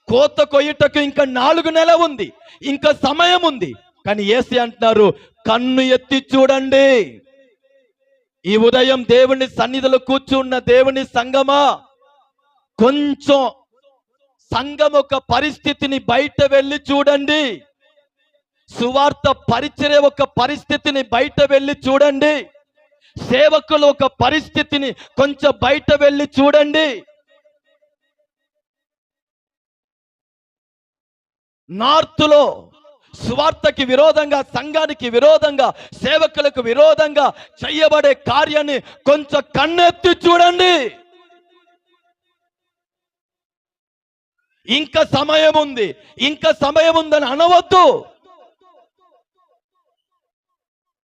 Speaker 1: కోత కొయ్యుటకు ఇంకా 4 నెలలు ఉంది, ఇంకా సమయం ఉంది. కానీ యేసు అంటున్నారు, కన్ను ఎత్తి చూడండి. ఈ ఉదయం దేవుని సన్నిధిలో కూర్చున్న దేవుని సంగమా, కొంచెం సంఘం ఒక పరిస్థితిని బయట వెళ్ళి చూడండి. సువార్త పరిచర్య ఒక పరిస్థితిని బయట వెళ్ళి చూడండి. సేవకులు ఒక పరిస్థితిని కొంచెం బయట వెళ్ళి చూడండి. నార్త్లో సువార్తకి విరోధంగా, సంఘానికి విరోధంగా, సేవకులకు విరోధంగా చేయబడే కార్యాన్ని కొంచెం కన్నెత్తి చూడండి. ఇంకా సమయం ఉంది, ఇంకా సమయం ఉందని అనవద్దు.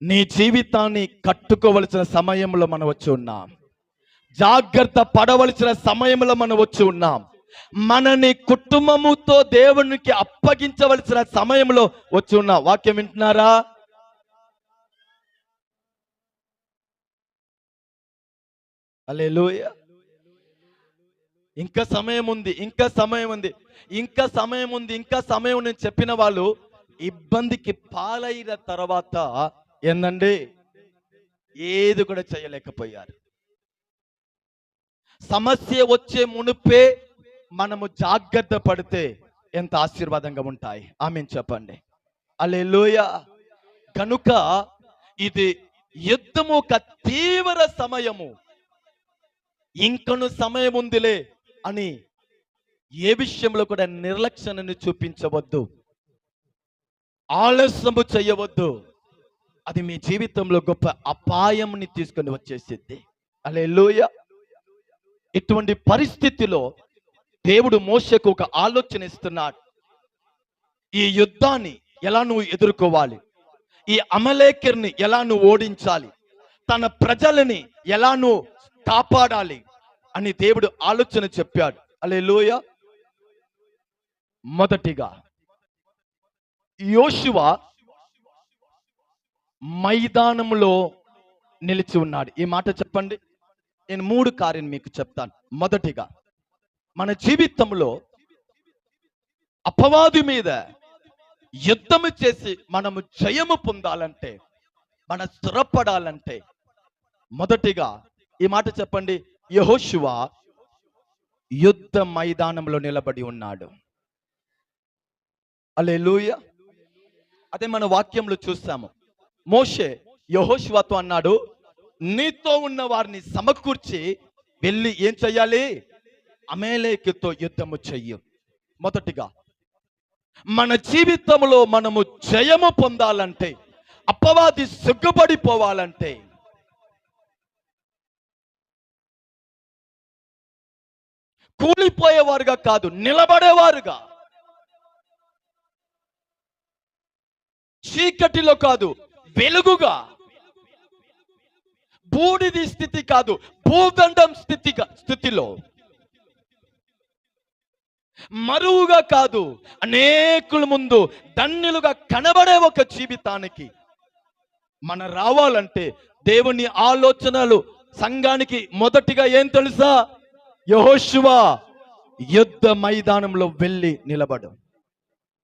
Speaker 1: నీ జీవితాన్ని కట్టుకోవలసిన సమయంలో మనం వచ్చి ఉన్నాం. జాగ్రత్త పడవలసిన సమయంలో మనం వచ్చి ఉన్నాం. మనని కుటుంబముతో దేవునికి అప్పగించవలసిన సమయంలో వచ్చి ఉన్నాం. వాక్యం వింటున్నారా? హల్లెలూయా. ఇంకా సమయం ఉంది, ఇంకా సమయం ఉంది, ఇంకా సమయం ఉంది, ఇంకా సమయం ఉంది చెప్పిన వాళ్ళు ఇబ్బందికి పాలైన తర్వాత ఏందండి, ఏది కూడా చేయలేకపోయారు. సమస్య వచ్చే మునుపే మనము జాగ్రత్త పడితే ఎంత ఆశీర్వాదంగా ఉంటాయి. ఆమేన్ చెప్పండి. హల్లెలూయా. కనుక ఇది యుద్ధము ఒక తీవ్ర సమయము. ఇంకను సమయం ఉందిలే అని ఏ విషయంలో కూడా నిర్లక్ష్యాన్ని చూపించవద్దు, ఆలస్యము చేయవద్దు. అది మీ జీవితంలో గొప్ప అపాయంని తీసుకొని వచ్చేసిద్ది. హల్లెలూయా. ఇటువంటి పరిస్థితిలో దేవుడు మోషేకు ఒక ఆలోచన ఇస్తున్నాడు. ఈ యుద్ధాన్ని ఎలా నువ్వు ఎదుర్కోవాలి, ఈ అమలేకర్ని ఎలా నువ్వు ఓడించాలి, తన ప్రజలని ఎలా నువ్వు కాపాడాలి అని దేవుడు ఆలోచన చెప్పాడు. హల్లెలూయా. మొదటిగా యోషువ మైదానంలో నిలిచి ఉన్నాడు. ఈ మాట చెప్పండి. నేను 3 కార్యం మీకు చెప్తాను. మొదటిగా, మన జీవితంలో అపవాది మీద యుద్ధము చేసి మనము జయము పొందాలంటే, మన స్థిరపడాలంటే, మొదటిగా ఈ మాట చెప్పండి, యెహోషువ యుద్ధ మైదానంలో నిలబడి ఉన్నాడు. హల్లెలూయా. అదే మన వాక్యంలో చూస్తాము. మోషే యెహోషువతో అన్నాడు, నీతో ఉన్న వారిని సమకూర్చి వెళ్ళి ఏం చెయ్యాలి, అమలేకుతో యుద్ధము చెయ్యి. మొదటిగా మన జీవితంలో మనము జయము పొందాలంటే, అపవాది సిగ్గుపడిపోవాలంటే, కూలిపోయేవారుగా కాదు, నిలబడేవారుగా, చీకటిలో కాదు వెలుగుగా, బూడిది స్థితి కాదు భూదండం స్థితిలో, మరువుగా కాదు అనేకుల ముందు ధన్యులుగా కనబడే ఒక జీవితానికి మన రావాలంటే, దేవుని ఆలోచనలు సంఘానికి మొదటిగా ఏం తెలుసా? యెహోషువ యుద్ధ మైదానంలో వెళ్ళి నిలబడు.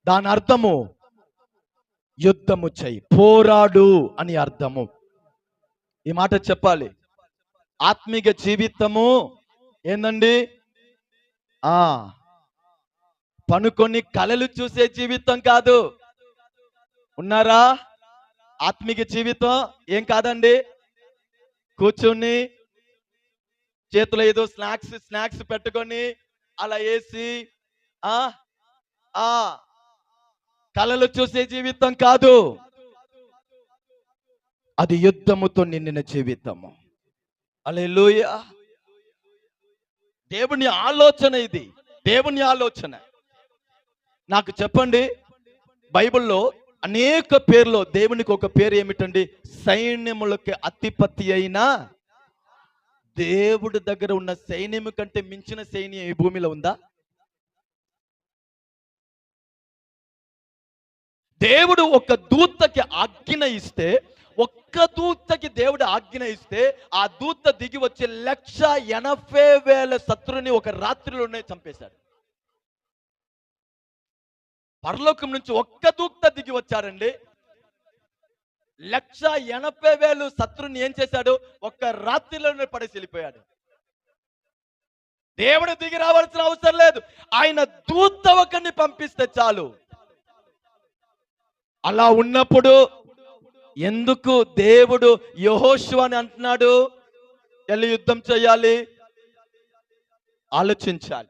Speaker 1: దాని అర్థము యుద్ధము చెయ్యి, పోరాడు అని అర్థము. ఈ మాట చెప్పాలి. ఆత్మీయ జీవితము ఏందండి? పనుకొని కలలు చూసే జీవితం కాదు. ఉన్నారా? ఆత్మీయ జీవితం ఏం కాదండి. కూర్చుని చేతిలో ఏదో స్నాక్స్ పెట్టుకొని అలా వేసి కలలు చూసే జీవితం కాదు. అది యుద్ధముతో నిండిన జీవితము. హల్లెలూయా. దేవుని ఆలోచన ఇది, దేవుని ఆలోచన. నాకు చెప్పండి, బైబిల్లో అనేక పేర్లో దేవునికి ఒక పేరు ఏమిటండి? సైన్యములకి అధిపతి అయిన దేవుడి దగ్గర ఉన్న సైన్యము కంటే మించిన సైన్యం ఈ భూమిలో ఉందా? దేవుడు ఒక దూతకి ఆజ్ఞ ఇస్తే, ఒక్క దూతకి దేవుడు ఆజ్ఞ ఇస్తే, ఆ దూత దిగి వచ్చి 180,000 శత్రుని ఒక రాత్రిలోనే చంపేశాడు. పరలోకం నుంచి ఒక్క దూత దిగి వచ్చాడండి. 180,000 శత్రుని ఏం చేశాడు? ఒక్క రాత్రిలోనే పడేసి వెళ్ళిపోయాడు. దేవుడు దిగి రావాల్సిన అవసరం లేదు, ఆయన దూత ఒకరిని పంపిస్తే చాలు. అలా ఉన్నప్పుడు ఎందుకు దేవుడు యెహోషువ అని అంటున్నాడు వెళ్ళి యుద్ధం చేయాలి? ఆలోచించాలి.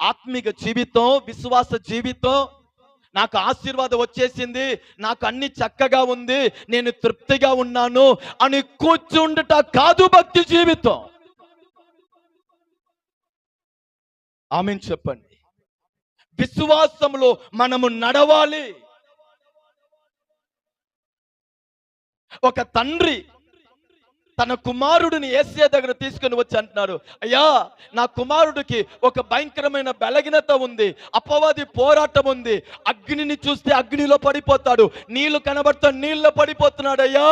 Speaker 1: ఆత్మీయ జీవితం, విశ్వాస జీవితం, నాకు ఆశీర్వాదం వచ్చేసింది, నాకు అన్ని చక్కగా ఉంది, నేను తృప్తిగా ఉన్నాను అని కూర్చుండట కాదు భక్తి జీవితం. ఆమేన్ చెప్పండి. విశ్వాసంలో మనము నడవాలి. ఒక తండ్రి తన కుమారుడిని యేసయ్య దగ్గర తీసుకుని వచ్చి అంటున్నాడు, అయ్యా నా కుమారుడికి ఒక భయంకరమైన బలహీనత ఉంది, అపవాది పోరాటం ఉంది, అగ్నిని చూస్తే అగ్నిలో పడిపోతాడు, నీళ్లు కనబడతా నీళ్ళలో పడిపోతున్నాడు, అయ్యా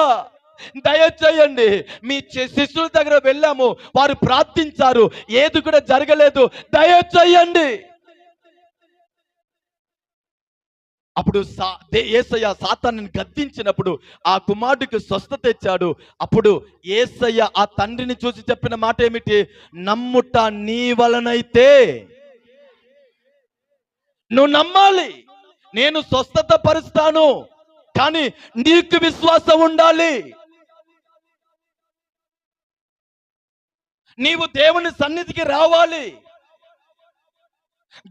Speaker 1: దయచేయండి. మీ శిష్యుల దగ్గర వెళ్ళాము, వారు ప్రార్థించారు, ఏది కూడా జరగలేదు, దయచేయండి. అప్పుడు యేసయ్య సాతానుని గద్దించినప్పుడు ఆ కుమారుడికి స్వస్థత ఇచ్చాడు. అప్పుడు యేసయ్య ఆ తండ్రిని చూసి చెప్పిన మాట ఏమిటి? నమ్ముట నీ వలనైతే, నువ్వు నమ్మాలి, నేను స్వస్థత పరుస్తాను, కానీ నీకు విశ్వాసం ఉండాలి. నీవు దేవుని సన్నిధికి రావాలి,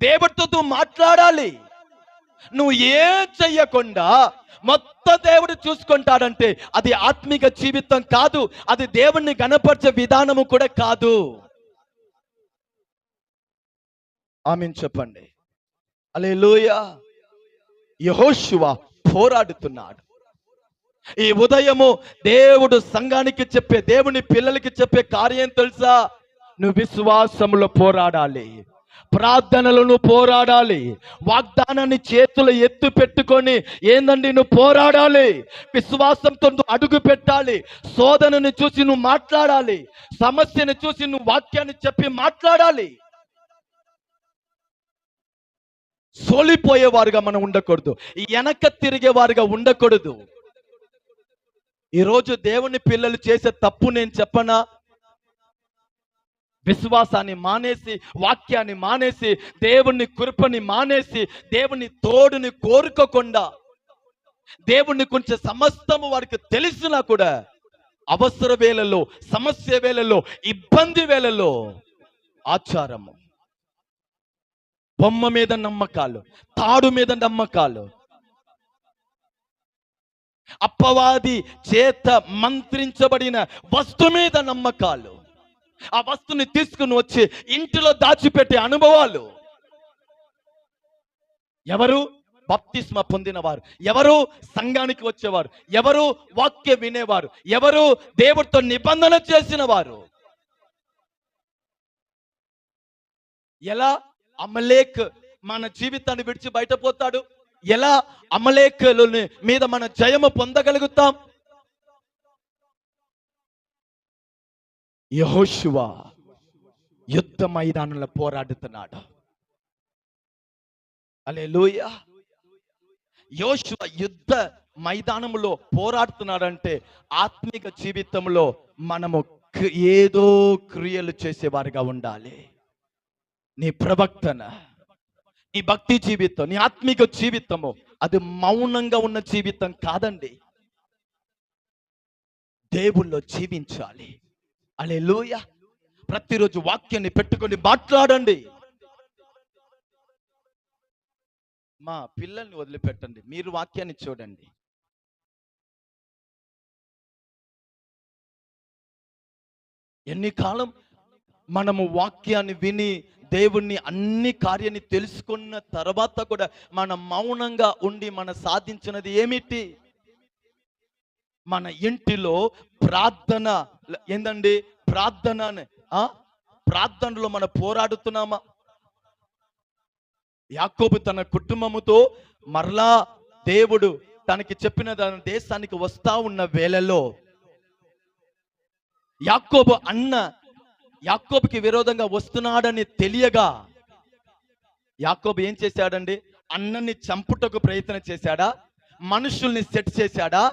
Speaker 1: దేవుడితో మాట్లాడాలి. నువ్వు ఏం చెయ్యకుండా మొత్తం దేవుడు చూసుకుంటాడంటే అది ఆత్మీయ జీవితం కాదు, అది దేవుణ్ణి గణపరిచే విధానము కూడా కాదు. ఆమేన్ చెప్పండి. హల్లెలూయా. యెహోషువ పోరాడుతున్నాడు. ఈ ఉదయము దేవుడు సంఘానికి చెప్పే, దేవుని పిల్లలకి చెప్పే కార్యం తెలుసా? నువ్వు విశ్వాసములో పోరాడాలి, ప్రార్థనలను పోరాడాలి, వాగ్దానాన్ని చేతులు ఎత్తు పెట్టుకొని ఏందండి నువ్వు పోరాడాలి, విశ్వాసంతో నువ్వు అడుగు పెట్టాలి, శోధనని చూసి నువ్వు మాట్లాడాలి, సమస్యను చూసి నువ్వు వాక్యాన్ని చెప్పి మాట్లాడాలి. సోలిపోయేవారుగా మనం ఉండకూడదు, వెనక తిరిగేవారుగా ఉండకూడదు. ఈరోజు దేవుని పిల్లలు చేసే తప్పు నేను చెప్పనా? విశ్వాసాన్ని మానేసి, వాక్యాన్ని మానేసి, దేవుని కృపని మానేసి, దేవుని తోడుని కోరుకోకుండా, దేవుని కొంచెం సమస్తము వారికి తెలిసినా కూడా అవసర వేళలో, సమస్య వేళలో, ఇబ్బంది వేళలో ఆచారము, బొమ్మ మీద నమ్మకాలు, తాడు మీద నమ్మకాలు, అప్పవాది చేత మంత్రించబడిన వస్తు మీద నమ్మకాలు, ఆ వస్తుని తీసుకుని వచ్చి ఇంటిలో దాచిపెట్టే అనుభవాలు. ఎవరు? బాప్తిస్మా పొందినవారు. ఎవరు? సంఘానికి వచ్చేవారు. ఎవరు? వాక్య వినేవారు. ఎవరు? దేవుడితో నిబంధన చేసిన వారు. ఎలా అమలేక్ మన జీవితాన్ని విడిచి బయటపోతాడు? ఎలా అమలేకుల మీద మన జయము పొందగలుగుతాం? యెహోషువ యుద్ధ మైదానంలో పోరాడుతున్నాడు. హల్లెలూయా. యోషువ యుద్ధ మైదానంలో పోరాడుతున్నాడంటే ఆత్మిక జీవితంలో మనము ఏదో క్రియలు చేసేవారుగా ఉండాలి. నీ ప్రవక్తన, నీ భక్తి జీవితం, నీ ఆత్మిక జీవితము అది మౌనంగా ఉన్న జీవితం కాదండి. దేవుల్లో జీవించాలి. హల్లెలూయా. ప్రతిరోజు వాక్యాన్ని పెట్టుకొని మాట్లాడండి. మా పిల్లల్ని వదిలిపెట్టండి, మీరు వాక్యాన్ని చూడండి. ఎన్ని కాలం మనము వాక్యాన్ని విని దేవుణ్ణి అన్ని కార్యాన్ని తెలుసుకున్న తర్వాత కూడా మనం మౌనంగా ఉండి మనం సాధించినది ఏమిటి? మన ఇంటిలో ప్రార్థన ఏందండి? ప్రార్థనలో మనం పోరాడుతున్నామా? యాకోబు తన కుటుంబముతో మరలా దేవుడు తనకి చెప్పిన దాని దేశానికి వస్తా ఉన్న వేళలో యాకోబుకి విరోధంగా వస్తున్నాడని తెలియగా యాకోబు ఏం చేశాడండి? అన్నని చంపుటకు ప్రయత్నం చేశాడా? మనుషుల్ని సెట్ చేశాడా?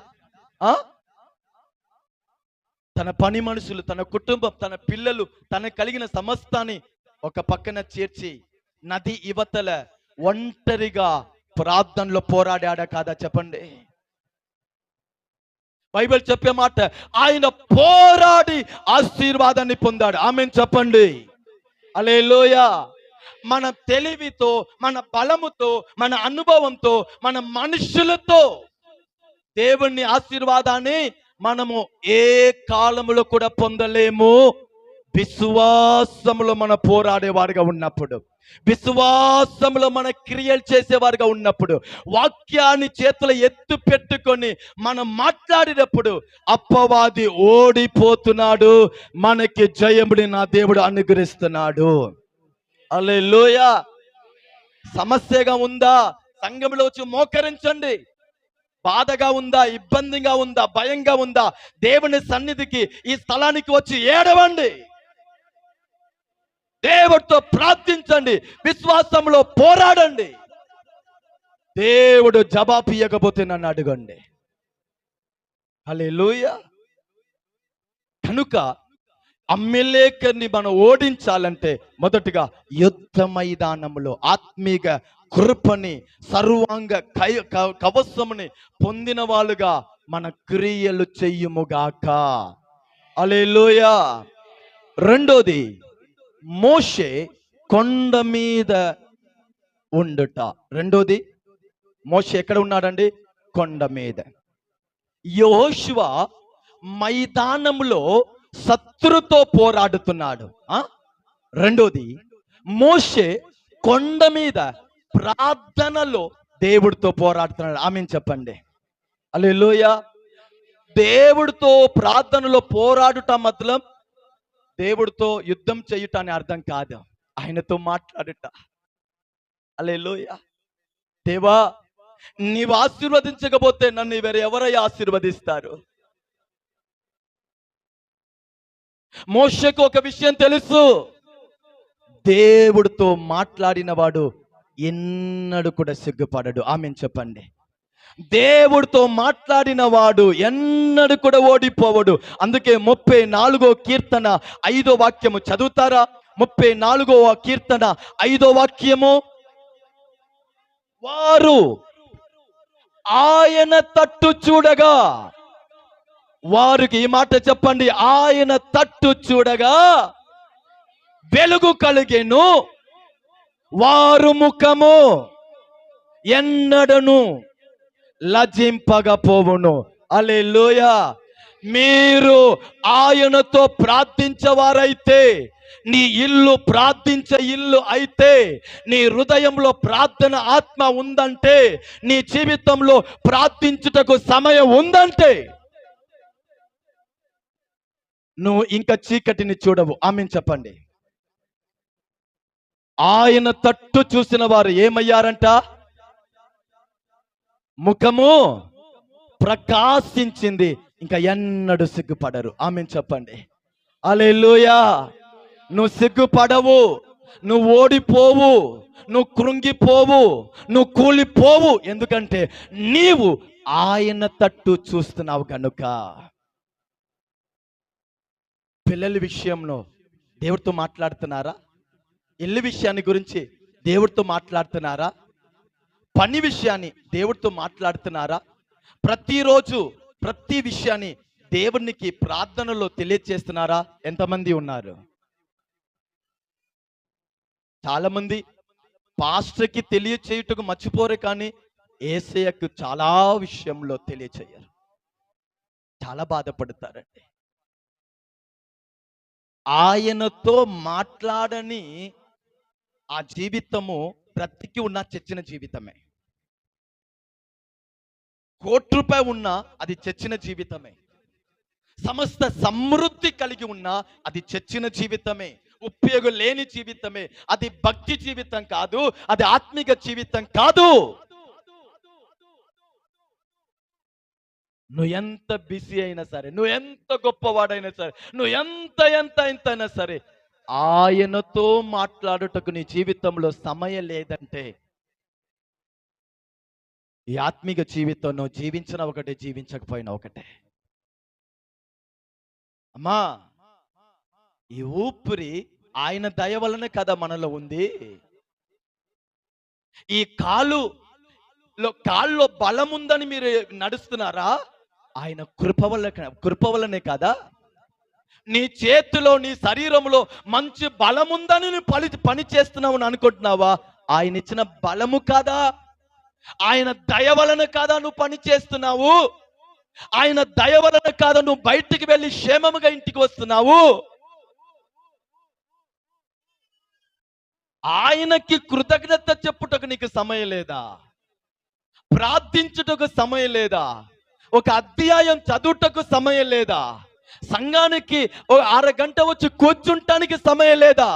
Speaker 1: తన పని మనుషులు, తన కుటుంబం, తన పిల్లలు, తన కలిగిన సమస్తాన్ని ఒక పక్కన చేర్చి నది ఇవతల ఒంటరిగా ప్రార్థనలో పోరాడా కాదా? చెప్పండి. బైబిల్ చెప్పే మాట, ఆయన పోరాడి ఆశీర్వాదాన్ని పొందాడు. ఆమేన్ చెప్పండి. హల్లెలూయా. మన తెలివితో, మన బలముతో, మన అనుభవంతో, మన మనుషులతో దేవుని ఆశీర్వాదాన్ని మనము ఏ కాలములో కూడా పొందలేము. విశ్వాసములో మన పోరాడేవారుగా ఉన్నప్పుడు, విశ్వాసంలో మన క్రియలు చేసేవారుగా ఉన్నప్పుడు, వాక్యాన్ని చేతులు ఎత్తు పెట్టుకొని మనం మాట్లాడినప్పుడు అపవాది ఓడిపోతున్నాడు. మనకి జయముని నా దేవుడు అనుగ్రహిస్తున్నాడు. హల్లెలూయా. సమస్యగా ఉందా? సంఘంలో వచ్చి మోకరించండి. బాధగా ఉందా? ఇబ్బందిగా ఉందా? భయంగా ఉందా? దేవుని సన్నిధికి, ఈ స్థలానికి వచ్చి ఏడవండి. దేవుడితో ప్రార్థించండి. విశ్వాసంలో పోరాడండి. దేవుడు జవాబు ఇవ్వకపోతే నన్ను అడగండి. హల్లెలూయా. కనుక అమ్మెలేకర్ని మనం ఓడించాలంటే మొదటిగా యుద్ధ మైదానంలో ఆత్మీయ కృపని, సర్వాంగ కవసముని పొందిన వాళ్ళుగా మన క్రియలు చెయ్యుముగాక. హల్లెలూయా. రెండోది, మోషే కొండ మీద ఉండుట. రెండోది, మోషే ఎక్కడ ఉన్నాడండి? కొండ మీద. యెహోషువ మైదానంలో శత్రుతో పోరాడుతున్నాడు. రెండోది, మోషే కొండ మీద ప్రార్థనలో దేవుడితో పోరాడుతున్నాడు. ఆమేన్ చెప్పండి. హల్లెలూయా. దేవుడితో ప్రార్థనలో పోరాడుట మతలం దేవుడితో యుద్ధం చేయుట అని అర్థం కాదు, ఆయనతో మాట్లాడుట. హల్లెలూయా. దేవా, నీవు ఆశీర్వదించకపోతే నన్ను ఎవరై ఆశీర్వదిస్తారు? మోషేకు ఒక విషయం తెలుసు, దేవుడితో మాట్లాడిన వాడు ఎన్నడూ కూడా సిగ్గుపడడు. ఆమేన్ చెప్పండి. దేవుడితో మాట్లాడిన వాడు ఎన్నడూ కూడా ఓడిపోవడు. అందుకే 34వ కీర్తన 5వ వాక్యము చదువుతారా? 34వ కీర్తన 5వ వాక్యము, వారు ఆయన తట్టు చూడగా, వారికి ఈ మాట చెప్పండి, ఆయన తట్టు చూడగా వెలుగు కలిగెను, వారు ముఖము ఎన్నడను లజింపకపోవును. హల్లెలూయా. మీరు ఆయనతో ప్రార్థించేవారైతే, నీ ఇల్లు ప్రార్థించే ఇల్లు అయితే, నీ హృదయంలో ప్రార్థన ఆత్మ ఉందంటే, నీ జీవితంలో ప్రార్థించుటకు సమయం ఉందంటే, నువ్వు ఇంకా చీకటిని చూడవు. ఆమేన్ చెప్పండి. ఆయన తట్టు చూసిన వారు ఏమయ్యారంట? ముఖము ప్రకాశించింది, ఇంకా ఎన్నడూ సిగ్గుపడరు. ఆమేన్ చెప్పండి. హల్లెలూయా. నువ్వు సిగ్గుపడవు, నువ్వు ఓడిపోవు, నువ్వు కృంగిపోవు, నువ్వు కూలిపోవు. ఎందుకంటే నీవు ఆయన తట్టు చూస్తున్నావు కనుక. పిల్లల విషయంలో దేవుడితో మాట్లాడుతున్నారా? ఇల్లు విషయాన్ని గురించి దేవుడితో మాట్లాడుతున్నారా? పని విషయాన్ని దేవుడితో మాట్లాడుతున్నారా? ప్రతిరోజు ప్రతి విషయాన్ని దేవునికి ప్రార్థనలో తెలియజేస్తున్నారా? ఎంతమంది ఉన్నారు? చాలా మంది పాస్టర్కి తెలియచేయుటకు మర్చిపోరు, కానీ యేసయ్యకు చాలా విషయంలో తెలియచేయరు. చాలా బాధపడతారండి. ఆయనతో మాట్లాడని ఆ జీవితము బ్రతికి ఉన్న చచ్చిన జీవితమే. ₹1 ఉన్నా అది చచ్చిన జీవితమే. సమస్త సమృద్ధి కలిగి ఉన్నా అది చచ్చిన జీవితమే. ఉపయోగం లేని జీవితమే. అది భక్తి జీవితం కాదు, అది ఆత్మిక జీవితం కాదు. నువ్వు ఎంత బిజీ అయినా సరే, నువ్వు ఎంత గొప్పవాడైనా సరే, నువ్వు ఎంతైనా సరే, ఆయనతో మాట్లాడుటకు నీ జీవితంలో సమయం లేదంటే, ఈ ఆత్మిక జీవితం నువ్వు జీవించిన ఒకటే, జీవించకపోయినా ఒకటే. అమ్మా, ఈ ఊపిరి ఆయన దయ వలనే కదా మనలో ఉంది. ఈ కాల్లో బలం ఉందని మీరు నడుస్తున్నారా? ఆయన కృప వల్లనే కదా. నీ చేతిలో, నీ శరీరంలో మంచి బలం ఉందని నువ్వు పని చేస్తున్నావు అని అనుకుంటున్నావా? ఆయన ఇచ్చిన బలము కాదా? ఆయన దయ వలన కాదా నువ్వు పని చేస్తున్నావు? ఆయన దయ వలన కాదా నువ్వు బయటికి వెళ్ళి క్షేమముగా ఇంటికి వస్తున్నావు? ఆయనకి కృతజ్ఞత చెప్పుటకు నీకు సమయం లేదా? ప్రార్థించుటకు సమయం లేదా? ఒక అధ్యాయం చదువుటకు సమయం లేదా? సంఘానికి ఒక అరగంట వచ్చి కూర్చుంటానికి సమయం లేదా?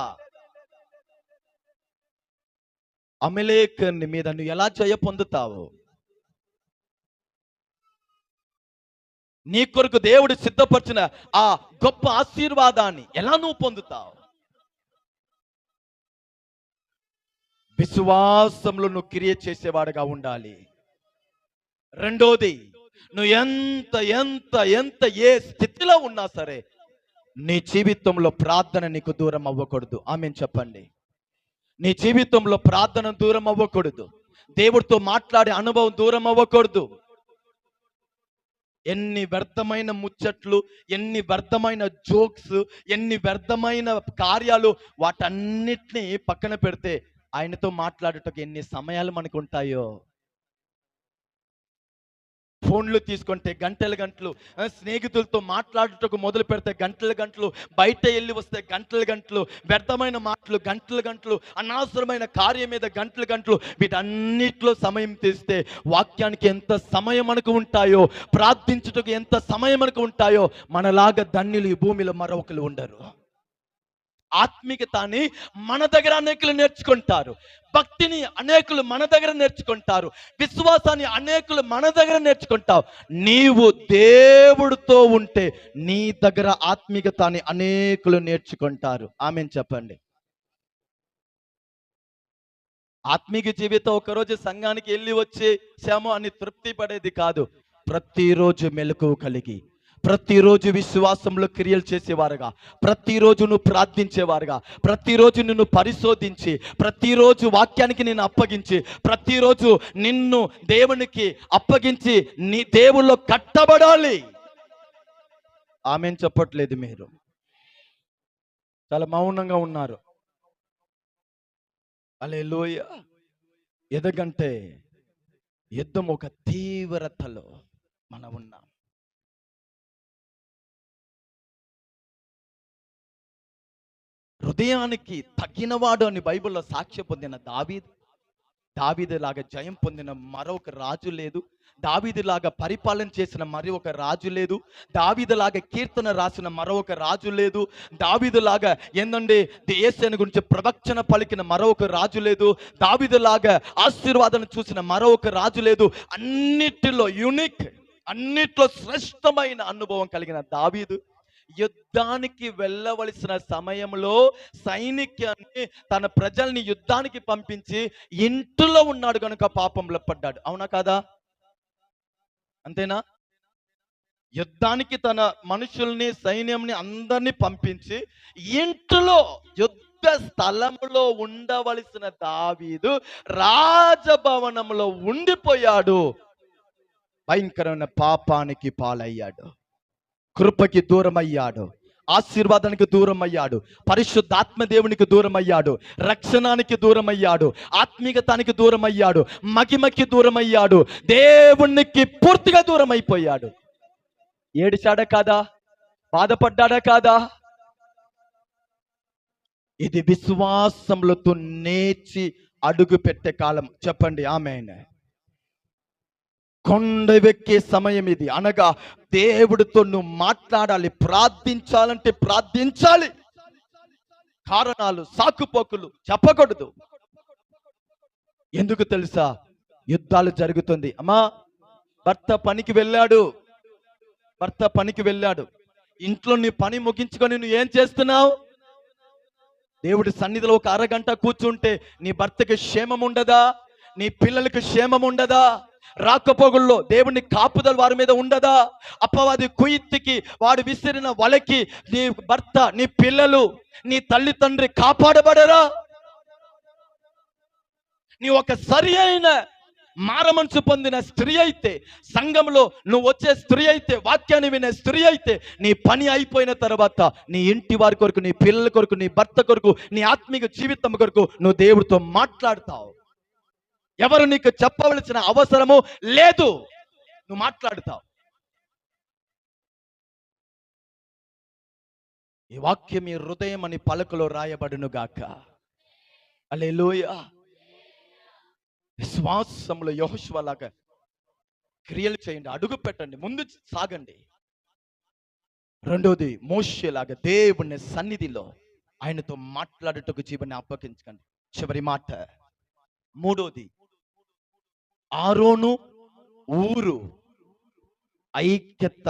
Speaker 1: అమలేకుని మీద నువ్వు ఎలా జయ పొందుతావు? నీ కొరకు దేవుడు సిద్ధపరిచిన ఆ గొప్ప ఆశీర్వాదాన్ని ఎలా నువ్వు పొందుతావు? విశ్వాసంలో నువ్వు క్రియ చేసేవాడుగా ఉండాలి. రెండోది, నువ్వు ఎంత ఏ స్థితిలో ఉన్నా సరే, నీ జీవితంలో ప్రార్థన నీకు దూరం అవ్వకూడదు. ఆమేన్ చెప్పండి. నీ జీవితంలో ప్రార్థన దూరం అవ్వకూడదు. దేవుడితో మాట్లాడే అనుభవం దూరం అవ్వకూడదు. ఎన్ని వ్యర్థమైన ముచ్చట్లు, ఎన్ని వ్యర్థమైన జోక్స్, ఎన్ని వ్యర్థమైన కార్యాలు, వాటన్నిటినీ పక్కన పెడితే ఆయనతో మాట్లాడటకు ఎన్ని సమయాలు మనకు ఉంటాయో. ఫోన్లు తీసుకుంటే గంటలు గంటలు, స్నేహితులతో మాట్లాడుటకు మొదలు పెడితే గంటలు గంటలు, బయట వెళ్ళి వస్తే గంటలు గంటలు, వ్యర్థమైన మాటలు గంటలు గంటలు, అనవసరమైన కార్యం మీద గంటలు గంటలు, వీటన్నిటిలో సమయం తీస్తే వాక్యానికి ఎంత సమయం మనకు ఉంటాయో, ప్రార్థించుటకు ఎంత సమయం మనకు ఉంటాయో, మనలాగా ధన్యులు ఈ భూమిలో మరొకరు ఉండరు. ఆత్మీయతని మన దగ్గర అనేకులు నేర్చుకుంటారు. భక్తిని అనేకులు మన దగ్గర నేర్చుకుంటారు. విశ్వాసాన్ని అనేకులు మన దగ్గర నేర్చుకుంటావు. నీవు దేవుడితో ఉంటే నీ దగ్గర ఆత్మీయతని అనేకులు నేర్చుకుంటారు. ఆమేన్ చెప్పండి. ఆత్మీయ జీవితం ఒకరోజు సంఘానికి వెళ్ళి వచ్చేసాము అని తృప్తి పడేది కాదు. ప్రతిరోజు మెలకువ కలిగి, ప్రతిరోజు విశ్వాసంలో క్రియలు చేసేవారుగా, ప్రతిరోజు నువ్వు ప్రార్థించేవారుగా, ప్రతిరోజు నిన్ను పరిశోధించి, ప్రతిరోజు వాక్యానికి నిన్ను అప్పగించి, ప్రతిరోజు నిన్ను దేవునికి అప్పగించి నీ దేవుల్లో కట్టబడాలి. ఆమేన్ చెప్పట్లేదు. మీరు చాలా మౌనంగా ఉన్నారు. హల్లెలూయా. ఎందుకంటే యుద్ధం ఒక తీవ్రతలో మనం ఉన్నాం. హృదయానికి తగినవాడు అని బైబిల్లో సాక్ష్యం పొందిన దావీదులాగా జయం పొందిన మరొక రాజు లేదు. దావీదులాగా పరిపాలన చేసిన మరి ఒక రాజు లేదు. దావీదులాగా కీర్తన రాసిన మరొక రాజు లేదు. దావీదులాగా ఏందండి యేసుని గురించి ప్రవచన పలికిన మరొక రాజు లేదు. దావీదులాగా ఆశీర్వాదం చూసిన మరొక రాజు లేదు. అన్నిటిలో యూనిక్, అన్నిట్లో శ్రేష్టమైన అనుభవం కలిగిన దావీదు యుద్ధానికి వెళ్ళవలసిన సమయంలో సైనికుని తన ప్రజల్ని యుద్ధానికి పంపించి ఇంటిలో ఉన్నాడు కనుక పాపంలో పడ్డాడు. అవునా కాదా? అంతేనా? యుద్ధానికి తన మనుషుల్ని సైన్యంని అందరినీ పంపించి ఇంటిలో యుద్ధ స్థలములో ఉండవలసిన దావీదు రాజభవనంలో ఉండిపోయాడు. భయంకరమైన పాపానికి పాలయ్యాడు, కృపకి దూరం అయ్యాడు, ఆశీర్వాదానికి దూరం అయ్యాడు, పరిశుద్ధాత్మ దేవునికి దూరం అయ్యాడు, రక్షణానికి దూరం అయ్యాడు, ఆత్మీయతానికి దూరం అయ్యాడు, మహిమకి దూరం అయ్యాడు, దేవునికి పూర్తిగా దూరం అయిపోయాడు. ఏడిచాడా కాదా? బాధపడ్డాడా కాదా? ఇది విశ్వాసములతో నేర్చి అడుగు పెట్టే కాలం. చెప్పండి ఆమేన్. కొండ వెక్కే సమయం ఇది. అనగా దేవుడితో నువ్వు మాట్లాడాలి, ప్రార్థించాలంటే ప్రార్థించాలి. కారణాలు, సాకుపోకులు చెప్పకూడదు. ఎందుకు తెలుసా? యుద్ధాలు జరుగుతుంది. అమ్మా, భర్త పనికి వెళ్ళాడు. ఇంట్లో నీ పని ముగించుకొని నువ్వు ఏం చేస్తున్నావు? దేవుడి సన్నిధిలో ఒక అరగంట కూర్చుంటే నీ భర్తకి క్షేమం ఉండదా? నీ పిల్లలకి క్షేమం ఉండదా? రాకపోగుల్లో దేవుని కాపుదల వారి మీద ఉండదా? అపవాది కుయిత్తికి వాడు విసిరిన వలకి నీ భర్త, నీ పిల్లలు, నీ తల్లి తండ్రి కాపాడబడరా? నీ ఒక సరి అయిన మారమనసు పొందిన స్త్రీ అయితే, సంఘంలో నువ్వు వచ్చే స్త్రీ అయితే, వాక్యాన్ని వినే స్త్రీ అయితే, నీ పని అయిపోయిన తర్వాత నీ ఇంటి వారి కొరకు, నీ పిల్లల కొరకు, నీ భర్త కొరకు, నీ ఆత్మీయ జీవితం కొరకు నువ్వు దేవుడితో మాట్లాడతావు. ఎవరు నీకు చెప్పవలసిన అవసరము లేదు, నువ్వు మాట్లాడుతావు. ఈ వాక్యం ఈ హృదయం అని పలకలో రాయబడును గాక. హల్లెలూయా. విశ్వాసంలో యెహోషువలాగా క్రియలు చేయండి, అడుగు పెట్టండి, ముందు సాగండి. రెండోది, మోషేలాగా దేవుని సన్నిధిలో ఆయనతో మాట్లాడుటకు జీవన్ని అప్పగించకండి. చివరి మాట. మూడోది, ఆరోను ఊరు ఐక్యత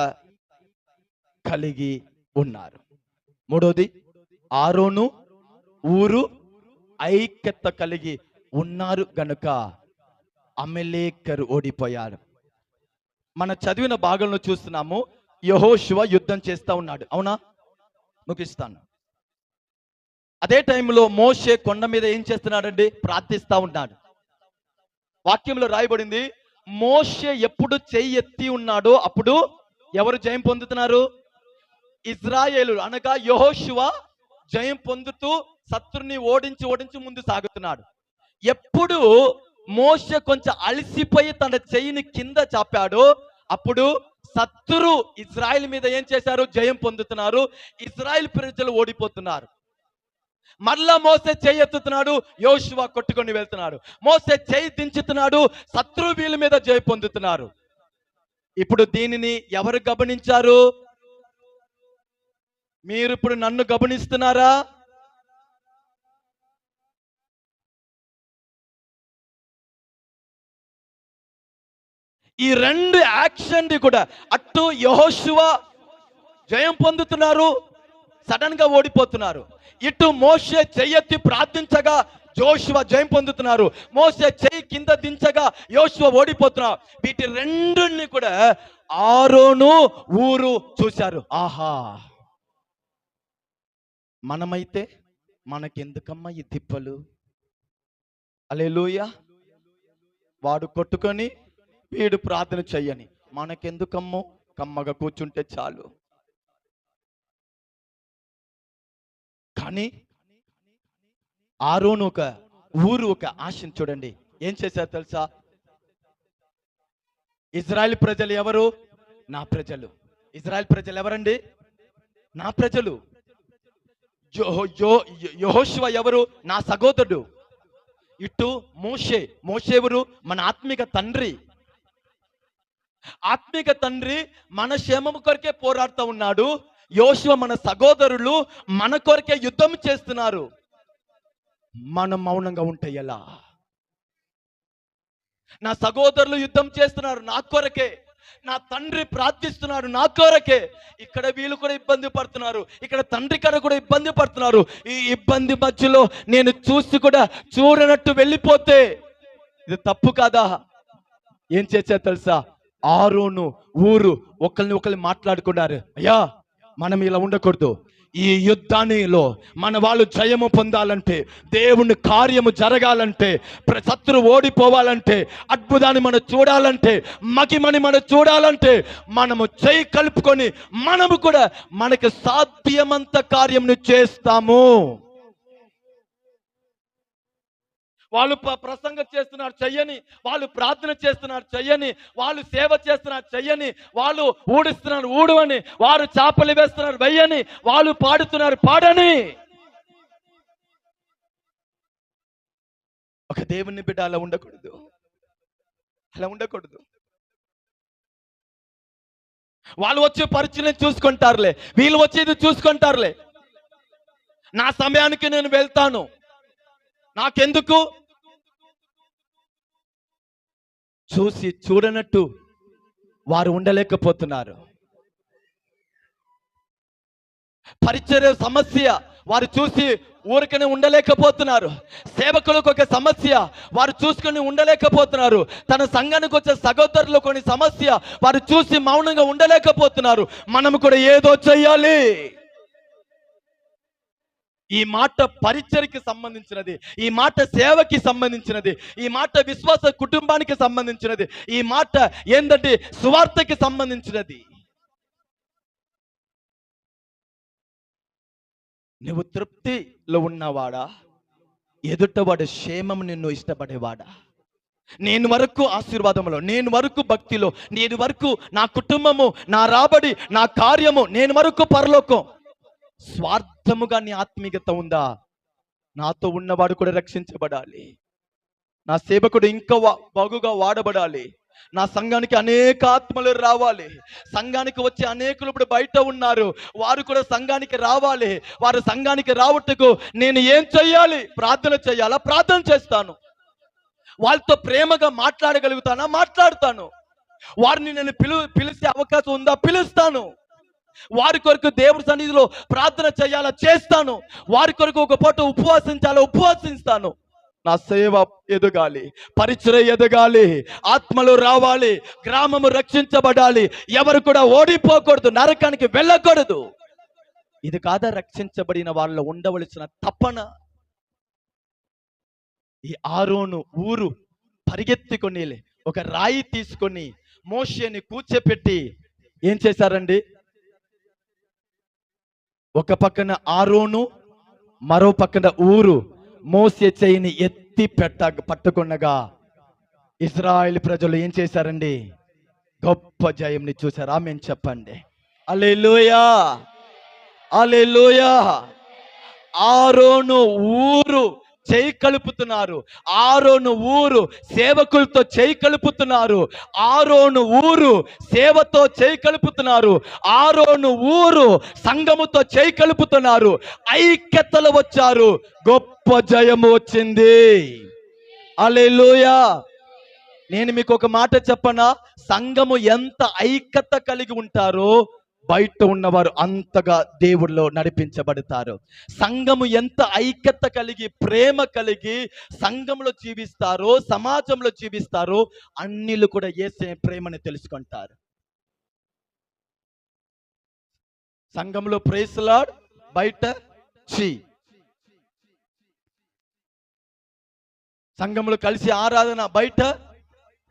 Speaker 1: కలిగి ఉన్నారు. మూడోది, ఆరోను ఊరు ఐక్యత కలిగి ఉన్నారు గనుక అమలేకరు ఓడిపోయారు. మన చదివిన భాగంలో చూస్తున్నాము, యెహోషువ యుద్ధం చేస్తా ఉన్నాడు. అవునా? ముగిస్తాను. అదే టైంలో మోషే కొండ మీద ఏం చేస్తున్నాడండి? ప్రార్థిస్తా ఉన్నాడు. వాక్యంలో రాయబడింది, మోషే ఎప్పుడు చెయ్యి ఎత్తి ఉన్నాడో అప్పుడు ఎవరు జయం పొందుతున్నారు? ఇజ్రాయేలు, అనగా యెహోషువ జయం పొందుతూ శత్రుని ఓడించి ముందు సాగుతున్నాడు. ఎప్పుడు మోషే కొంచెం అలసిపోయి తన చెయ్యిని కింద చాపాడో అప్పుడు శత్రు ఇజ్రాయెల్ మీద ఏం చేశారు? జయం పొందుతున్నారు. ఇజ్రాయెల్ ప్రజలు ఓడిపోతున్నారు. మరలా మోసే చేయి ఎత్తుతున్నాడు, యోషువ కొట్టుకొని వెళ్తున్నాడు. మోసే చేయి దించుతున్నాడు, శత్రు వీళ్ళ మీద జయం పొందుతున్నారు. ఇప్పుడు దీనిని ఎవరు గమనించారు? మీరు ఇప్పుడు నన్ను గమనిస్తున్నారా? ఈ రెండు యాక్షన్ కూడా, అటు యెహోషువ జయం పొందుతున్నారు, సడన్ గా ఓడిపోతున్నారు. ఇటు మోషే చెయ్యెత్తి ప్రార్థించగా యోషువ జయం పొందుతున్నారు. మోషే చెయ్యి కింద దించగా యోషువ ఓడిపోతున్నారు. వీటి రెండుని కూడా ఆరోను ఊరు చూశారు. ఆహా, మనమైతే మనకెందుకమ్మా ఈ తిప్పలు? హల్లెలూయా. వాడు కొట్టుకొని వీడు ప్రార్థన చెయ్యని, మనకెందుకమ్మో, కమ్మగా కూర్చుంటే చాలు. కానీ ఆరోను ఒక ఊరు ఒక ఆశను చూడండి ఏం చేశారు తెలుసా? ఇజ్రాయెల్ ప్రజలు ఎవరు? నా ప్రజలు. ఇజ్రాయెల్ ప్రజలు ఎవరండి? నా ప్రజలు. యెహోషువ ఎవరు? నా సహోదరుడు. ఇటు మోషే ఎవరు? మన ఆత్మిక తండ్రి. ఆత్మిక తండ్రి మన క్షేమము కొరకే పోరాడుతూ ఉన్నాడు. యోషువ మన సహోదరులు మన కొరకే యుద్ధం చేస్తున్నారు. మనం మౌనంగా ఉంటే ఎలా? నా సహోదరులు యుద్ధం చేస్తున్నారు నా కొరకే, నా తండ్రి ప్రార్థిస్తున్నాడు నా కొరకే. ఇక్కడ వీళ్ళు కూడా ఇబ్బంది పడుతున్నారు, ఇక్కడ తండ్రి కడ కూడా ఇబ్బంది పడుతున్నారు. ఈ ఇబ్బంది మధ్యలో నేను చూసి కూడా చూడనట్టు వెళ్ళిపోతే ఇది తప్పు కాదా? ఏం చేశా తెలుసా? ఆరోను ఊరు ఒకరిని మాట్లాడుకున్నారు, అయ్యా మనం ఇలా ఉండకూడదు. ఈ యుద్ధానిలో మన వాళ్ళు జయము పొందాలంటే, దేవుని కార్యము జరగాలంటే, శత్రు ఓడిపోవాలంటే, అద్భుతాన్ని మనం చూడాలంటే, మహిమని మనం చూడాలంటే, మనము చేయి కలుపుకొని మనము కూడా మనకి సాధ్యమంత కార్యమును చేస్తాము. వాళ్ళు ప్రసంగం చేస్తున్నారు చెయ్యని, వాళ్ళు ప్రార్థన చేస్తున్నారు చెయ్యని, వాళ్ళు సేవ చేస్తున్నారు చెయ్యని, వాళ్ళు ఊడిస్తున్నారు ఊడవని, వారు చేపలు వేస్తున్నారు వెయ్యని, వాళ్ళు పాడుతున్నారు పాడని. ఒక దేవుని బిడ్డ అలా ఉండకూడదు, అలా ఉండకూడదు. వాళ్ళు వచ్చే పరిచయం చూసుకుంటారులే, వీళ్ళు వచ్చేది చూసుకుంటారులే, నా సమయానికి నేను వెళ్తాను, నాకెందుకు? చూసి చూడనట్టు వారు ఉండలేకపోతున్నారు. పరిచర్య సమస్య, వారు చూసి ఊరికనే ఉండలేకపోతున్నారు. సేవకులకు ఒక సమస్య, వారు చూసుకొని ఉండలేకపోతున్నారు. తన సంఘానికి వచ్చే సహోదరులు కొన్ని సమస్య, వారు చూసి మౌనంగా ఉండలేకపోతున్నారు. మనము కూడా ఏదో చెయ్యాలి. ఈ మాట పరిచర్యకి సంబంధించినది, ఈ మాట సేవకి సంబంధించినది, ఈ మాట విశ్వాస కుటుంబానికి సంబంధించినది, ఈ మాట ఏంటంటే సువార్తకి సంబంధించినది. నువ్వు తృప్తిలో ఉన్నవాడా? ఎదుటవాడు క్షేమం నిన్ను ఇష్టపడేవాడా? నేను వరకు ఆశీర్వాదంలో, నేను వరకు భక్తిలో, నేను వరకు నా కుటుంబము, నా రాబడి, నా కార్యము, నేను వరకు పరలోకం. స్వార్థముగా నీ ఆత్మీయత ఉందా? నాతో ఉన్నవాడు కూడా రక్షించబడాలి, నా సేవకుడు ఇంకా బాగుగా వాడబడాలి, నా సంఘానికి అనేక ఆత్మలు రావాలి, సంఘానికి వచ్చే అనేకులు ఇప్పుడు బయట ఉన్నారు, వారు కూడా సంఘానికి రావాలి. వారు సంఘానికి రావటకు నేను ఏం చెయ్యాలి? ప్రార్థన చెయ్యాలా? ప్రార్థన చేస్తాను. వాళ్ళతో ప్రేమగా మాట్లాడగలుగుతానా? మాట్లాడతాను. వారిని నేను పిలిచే అవకాశం ఉందా? పిలుస్తాను. వారి కొరకు దేవుడి సన్నిధిలో ప్రార్థన చేయాలా? చేస్తాను. వారి కొరకు ఒక పూట ఉపవాసించాలా? ఉపవాసిస్తాను. నా సేవ ఎదగాలి, పరిచర్య ఎదగాలి, ఆత్మలు రావాలి, గ్రామము రక్షించబడాలి, ఎవరు కూడా ఓడిపోకూడదు, నరకానికి వెళ్ళకూడదు. ఇది కాదా రక్షించబడిన వాళ్ళలో ఉండవలసిన తపన? ఈ ఆరోను ఊరు పరిగెత్తుకొని ఒక రాయి తీసుకొని మోషేని కూర్చోపెట్టి ఏం చేశారండి? ఒక పక్కన ఆరోను, మరో పక్కన ఊరు మోసే చేయిని ఎత్తి పట్టుకున్నగా ఇశ్రాయేలు ప్రజలు ఏం చేశారండి? గొప్ప జయంని చూశారు. ఆమేన్ చెప్పండి. హల్లెలూయా, హల్లెలూయా. ఆరోను ఊరు చేయి కలుపుతున్నారు, ఆరోను ఊరు సేవకులతో చేయి కలుపుతున్నారు, ఆరోను ఊరు సేవతో చేయి కలుపుతున్నారు, ఆరోను ఊరు సంఘముతో చేయి కలుపుతున్నారు. ఐక్యతలు వచ్చారు, గొప్ప జయము వచ్చింది. హల్లెలూయా. నేను మీకు ఒక మాట చెప్పనా? సంఘము ఎంత ఐక్యత కలిగి ఉంటారో బయట ఉన్నవారు అంతగా దేవుడిలో నడిపించబడతారు. సంఘము ఎంత ఐక్యత కలిగి, ప్రేమ కలిగి సంఘంలో జీవిస్తారో, సమాజంలో జీవిస్తారో, అన్నిలు కూడా యేసే ప్రేమని తెలుసుకుంటారు. సంఘంలో ప్రైజ్ లార్డ్, బయట చీ. సంఘంలో కలిసి ఆరాధన, బయట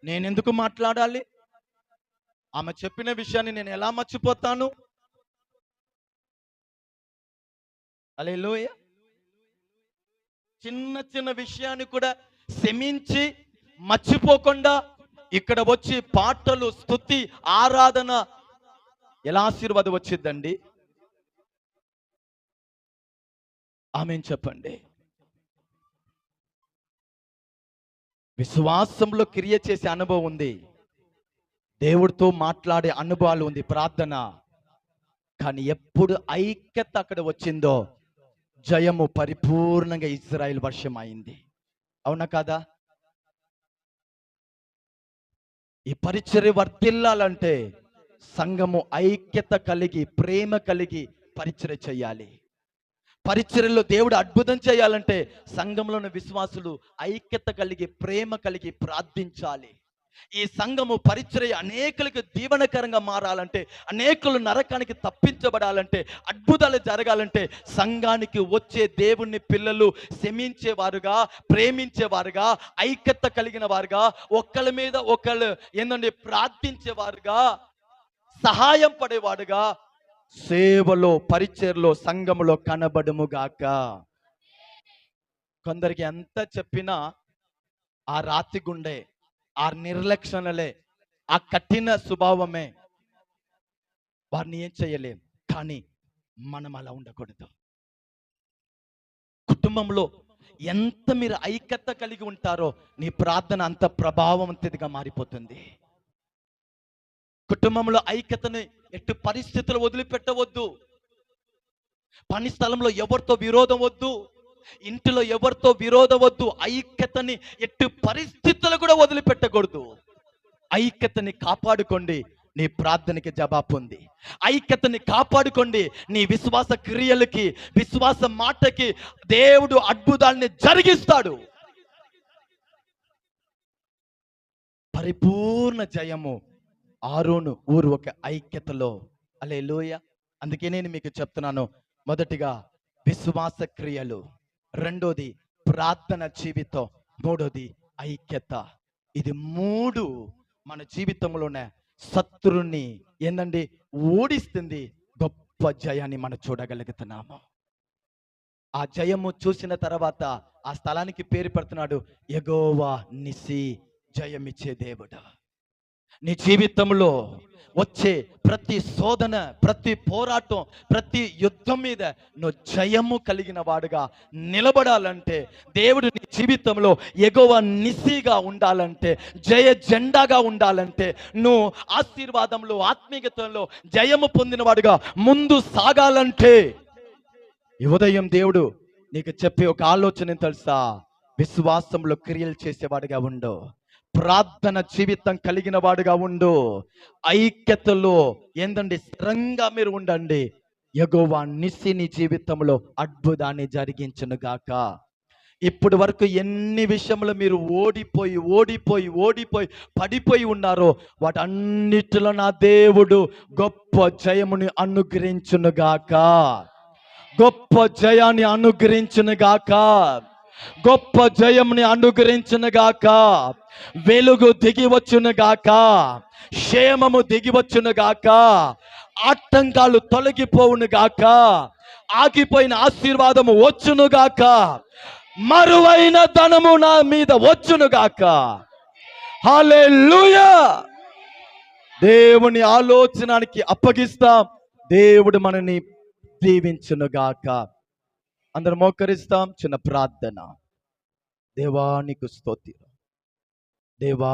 Speaker 1: నేనెందుకు మాట్లాడాలి? ఆమె చెప్పిన విషయాన్ని నేను ఎలా మర్చిపోతాను? హల్లెలూయా. చిన్న చిన్న విషయాన్ని కూడా క్షమించి మర్చిపోకుండా ఇక్కడ వచ్చి పాటలు, స్తుతి, ఆరాధన ఎలా ఆశీర్వాదం వచ్చిందండి? ఆమేన్ చెప్పండి. విశ్వాసంలో క్రియ చేసే అనుభవం ఉంది, దేవుడితో మాట్లాడే అనుభవాలు ఉంది, ప్రార్థన. కానీ ఎప్పుడు ఐక్యత అక్కడ వచ్చిందో జయము పరిపూర్ణంగా ఇజ్రాయెల్ వర్షం అయింది. అవునా కాదా? ఈ పరిచర్య వర్ధిల్లాలంటే సంఘము ఐక్యత కలిగి, ప్రేమ కలిగి పరిచర్య చేయాలి. పరిచర్యలో దేవుడు అద్భుతం చేయాలంటే సంఘంలో ఉన్న విశ్వాసులు ఐక్యత కలిగి, ప్రేమ కలిగి ప్రార్థించాలి. ఈ సంఘము పరిచర్య అనేకులకు దీవెనకరంగా మారాలంటే, అనేకులు నరకానికి తప్పించబడాలంటే, అద్భుతాలు జరగాలంటే సంఘానికి వచ్చే దేవుని పిల్లలు క్షమించేవారుగా, ప్రేమించేవారుగా, ఐక్యత కలిగిన వారుగా, ఒకళ్ళ మీద ఒకళ్ళు ఏంటంటే ప్రార్థించేవారుగా, సహాయం పడేవాడుగా సేవలో, పరిచర్లో, సంఘములో కనబడుముగాక. కొందరికి ఎంత చెప్పినా ఆ రాతి గుండె, ఆ నిర్లక్షణలే, ఆ కఠిన స్వభావమే, వారిని ఏం చేయలేం. కానీ మనం అలా ఉండకూడదు. కుటుంబంలో ఎంత మీరు ఐక్యత కలిగి ఉంటారో నీ ప్రార్థన అంత ప్రభావవంతంగా మారిపోతుంది. కుటుంబంలో ఐక్యతని ఎట్టి పరిస్థితులు వదిలిపెట్టవద్దు. పని స్థలంలో ఎవరితో విరోధం వద్దు, ఇంటిలో ఎవరితో విరోధం వద్దు. ఐక్యతని ఎట్టి పరిస్థితులు కూడా వదిలిపెట్టకూడదు. ఐక్యతని కాపాడుకోండి, నీ ప్రార్థనకి జవాబు ఉంది. ఐక్యతని కాపాడుకోండి, నీ విశ్వాస క్రియలకి, విశ్వాస మాటకి దేవుడు అద్భుతాన్ని జరిగిస్తాడు. పరిపూర్ణ జయము ఆరోను ఊరు ఒక ఐక్యతలో. హల్లెలూయా. అందుకే నేను మీకు చెప్తున్నాను, మొదటిగా విశ్వాస క్రియలు, రెండోది ప్రార్థన జీవితం, మూడోది ఐక్యత. ఇది మూడు మన జీవితంలోనే శత్రుని ఏందండి ఓడిస్తుంది. గొప్ప జయాన్ని మనం చూడగలుగుతున్నాము. ఆ జయము చూసిన తర్వాత ఆ స్థలానికి పేరు పెడుతున్నాడు యెహోవా నిసి, జయమిచ్చే దేవుడు. నీ జీవితంలో వచ్చే ప్రతి శోధన, ప్రతి పోరాటం, ప్రతి యుద్ధం మీద నువ్వు జయము కలిగిన వాడుగా నిలబడాలంటే, దేవుడు నీ జీవితంలో యెహోవా నిసిగా ఉండాలంటే, జయ జెండాగా ఉండాలంటే, నువ్వు ఆశీర్వాదంలో, ఆత్మీయతలో జయము పొందిన వాడుగా ముందు సాగాలంటే, ఈ ఉదయం దేవుడు నీకు చెప్పే ఒక ఆలోచన తెలుసా? విశ్వాసంలో క్రియలు చేసేవాడుగా ఉండు, ప్రార్థన జీవితం కలిగిన వాడుగా ఉండు, ఐక్యతలో ఏందండి స్థిరంగా మీరు ఉండండి. యెహోవా నిసి నీ జీవితంలో అద్భుతాన్ని జరిగించును గాక. ఇప్పటి వరకు ఎన్ని విషయంలో మీరు ఓడిపోయి ఓడిపోయి ఓడిపోయి పడిపోయి ఉన్నారో వాటన్నిటిలో నా దేవుడు గొప్ప జయముని అనుగ్రహించును గాక. గొప్ప జయాన్ని అనుగ్రహించును గాక. గొప్ప జయంని అనుగ్రహించును గాక. వెలుగు దిగి వచ్చును గాక. క్షేమము దిగి వచ్చును గాక. ఆటంకాలు తొలగిపోవును గాక. ఆగిపోయిన ఆశీర్వాదము వచ్చును గాక. మరువైన ధనము నా మీద వచ్చును గాక. హల్లెలూయా. దేవుని ఆలోచనకి అప్పగిస్తాం, దేవుడు మనని దీవించును గాక. అందరం మోకరిస్తాం. చిన్న ప్రార్థన. దేవానికి స్తోత్రం. దేవా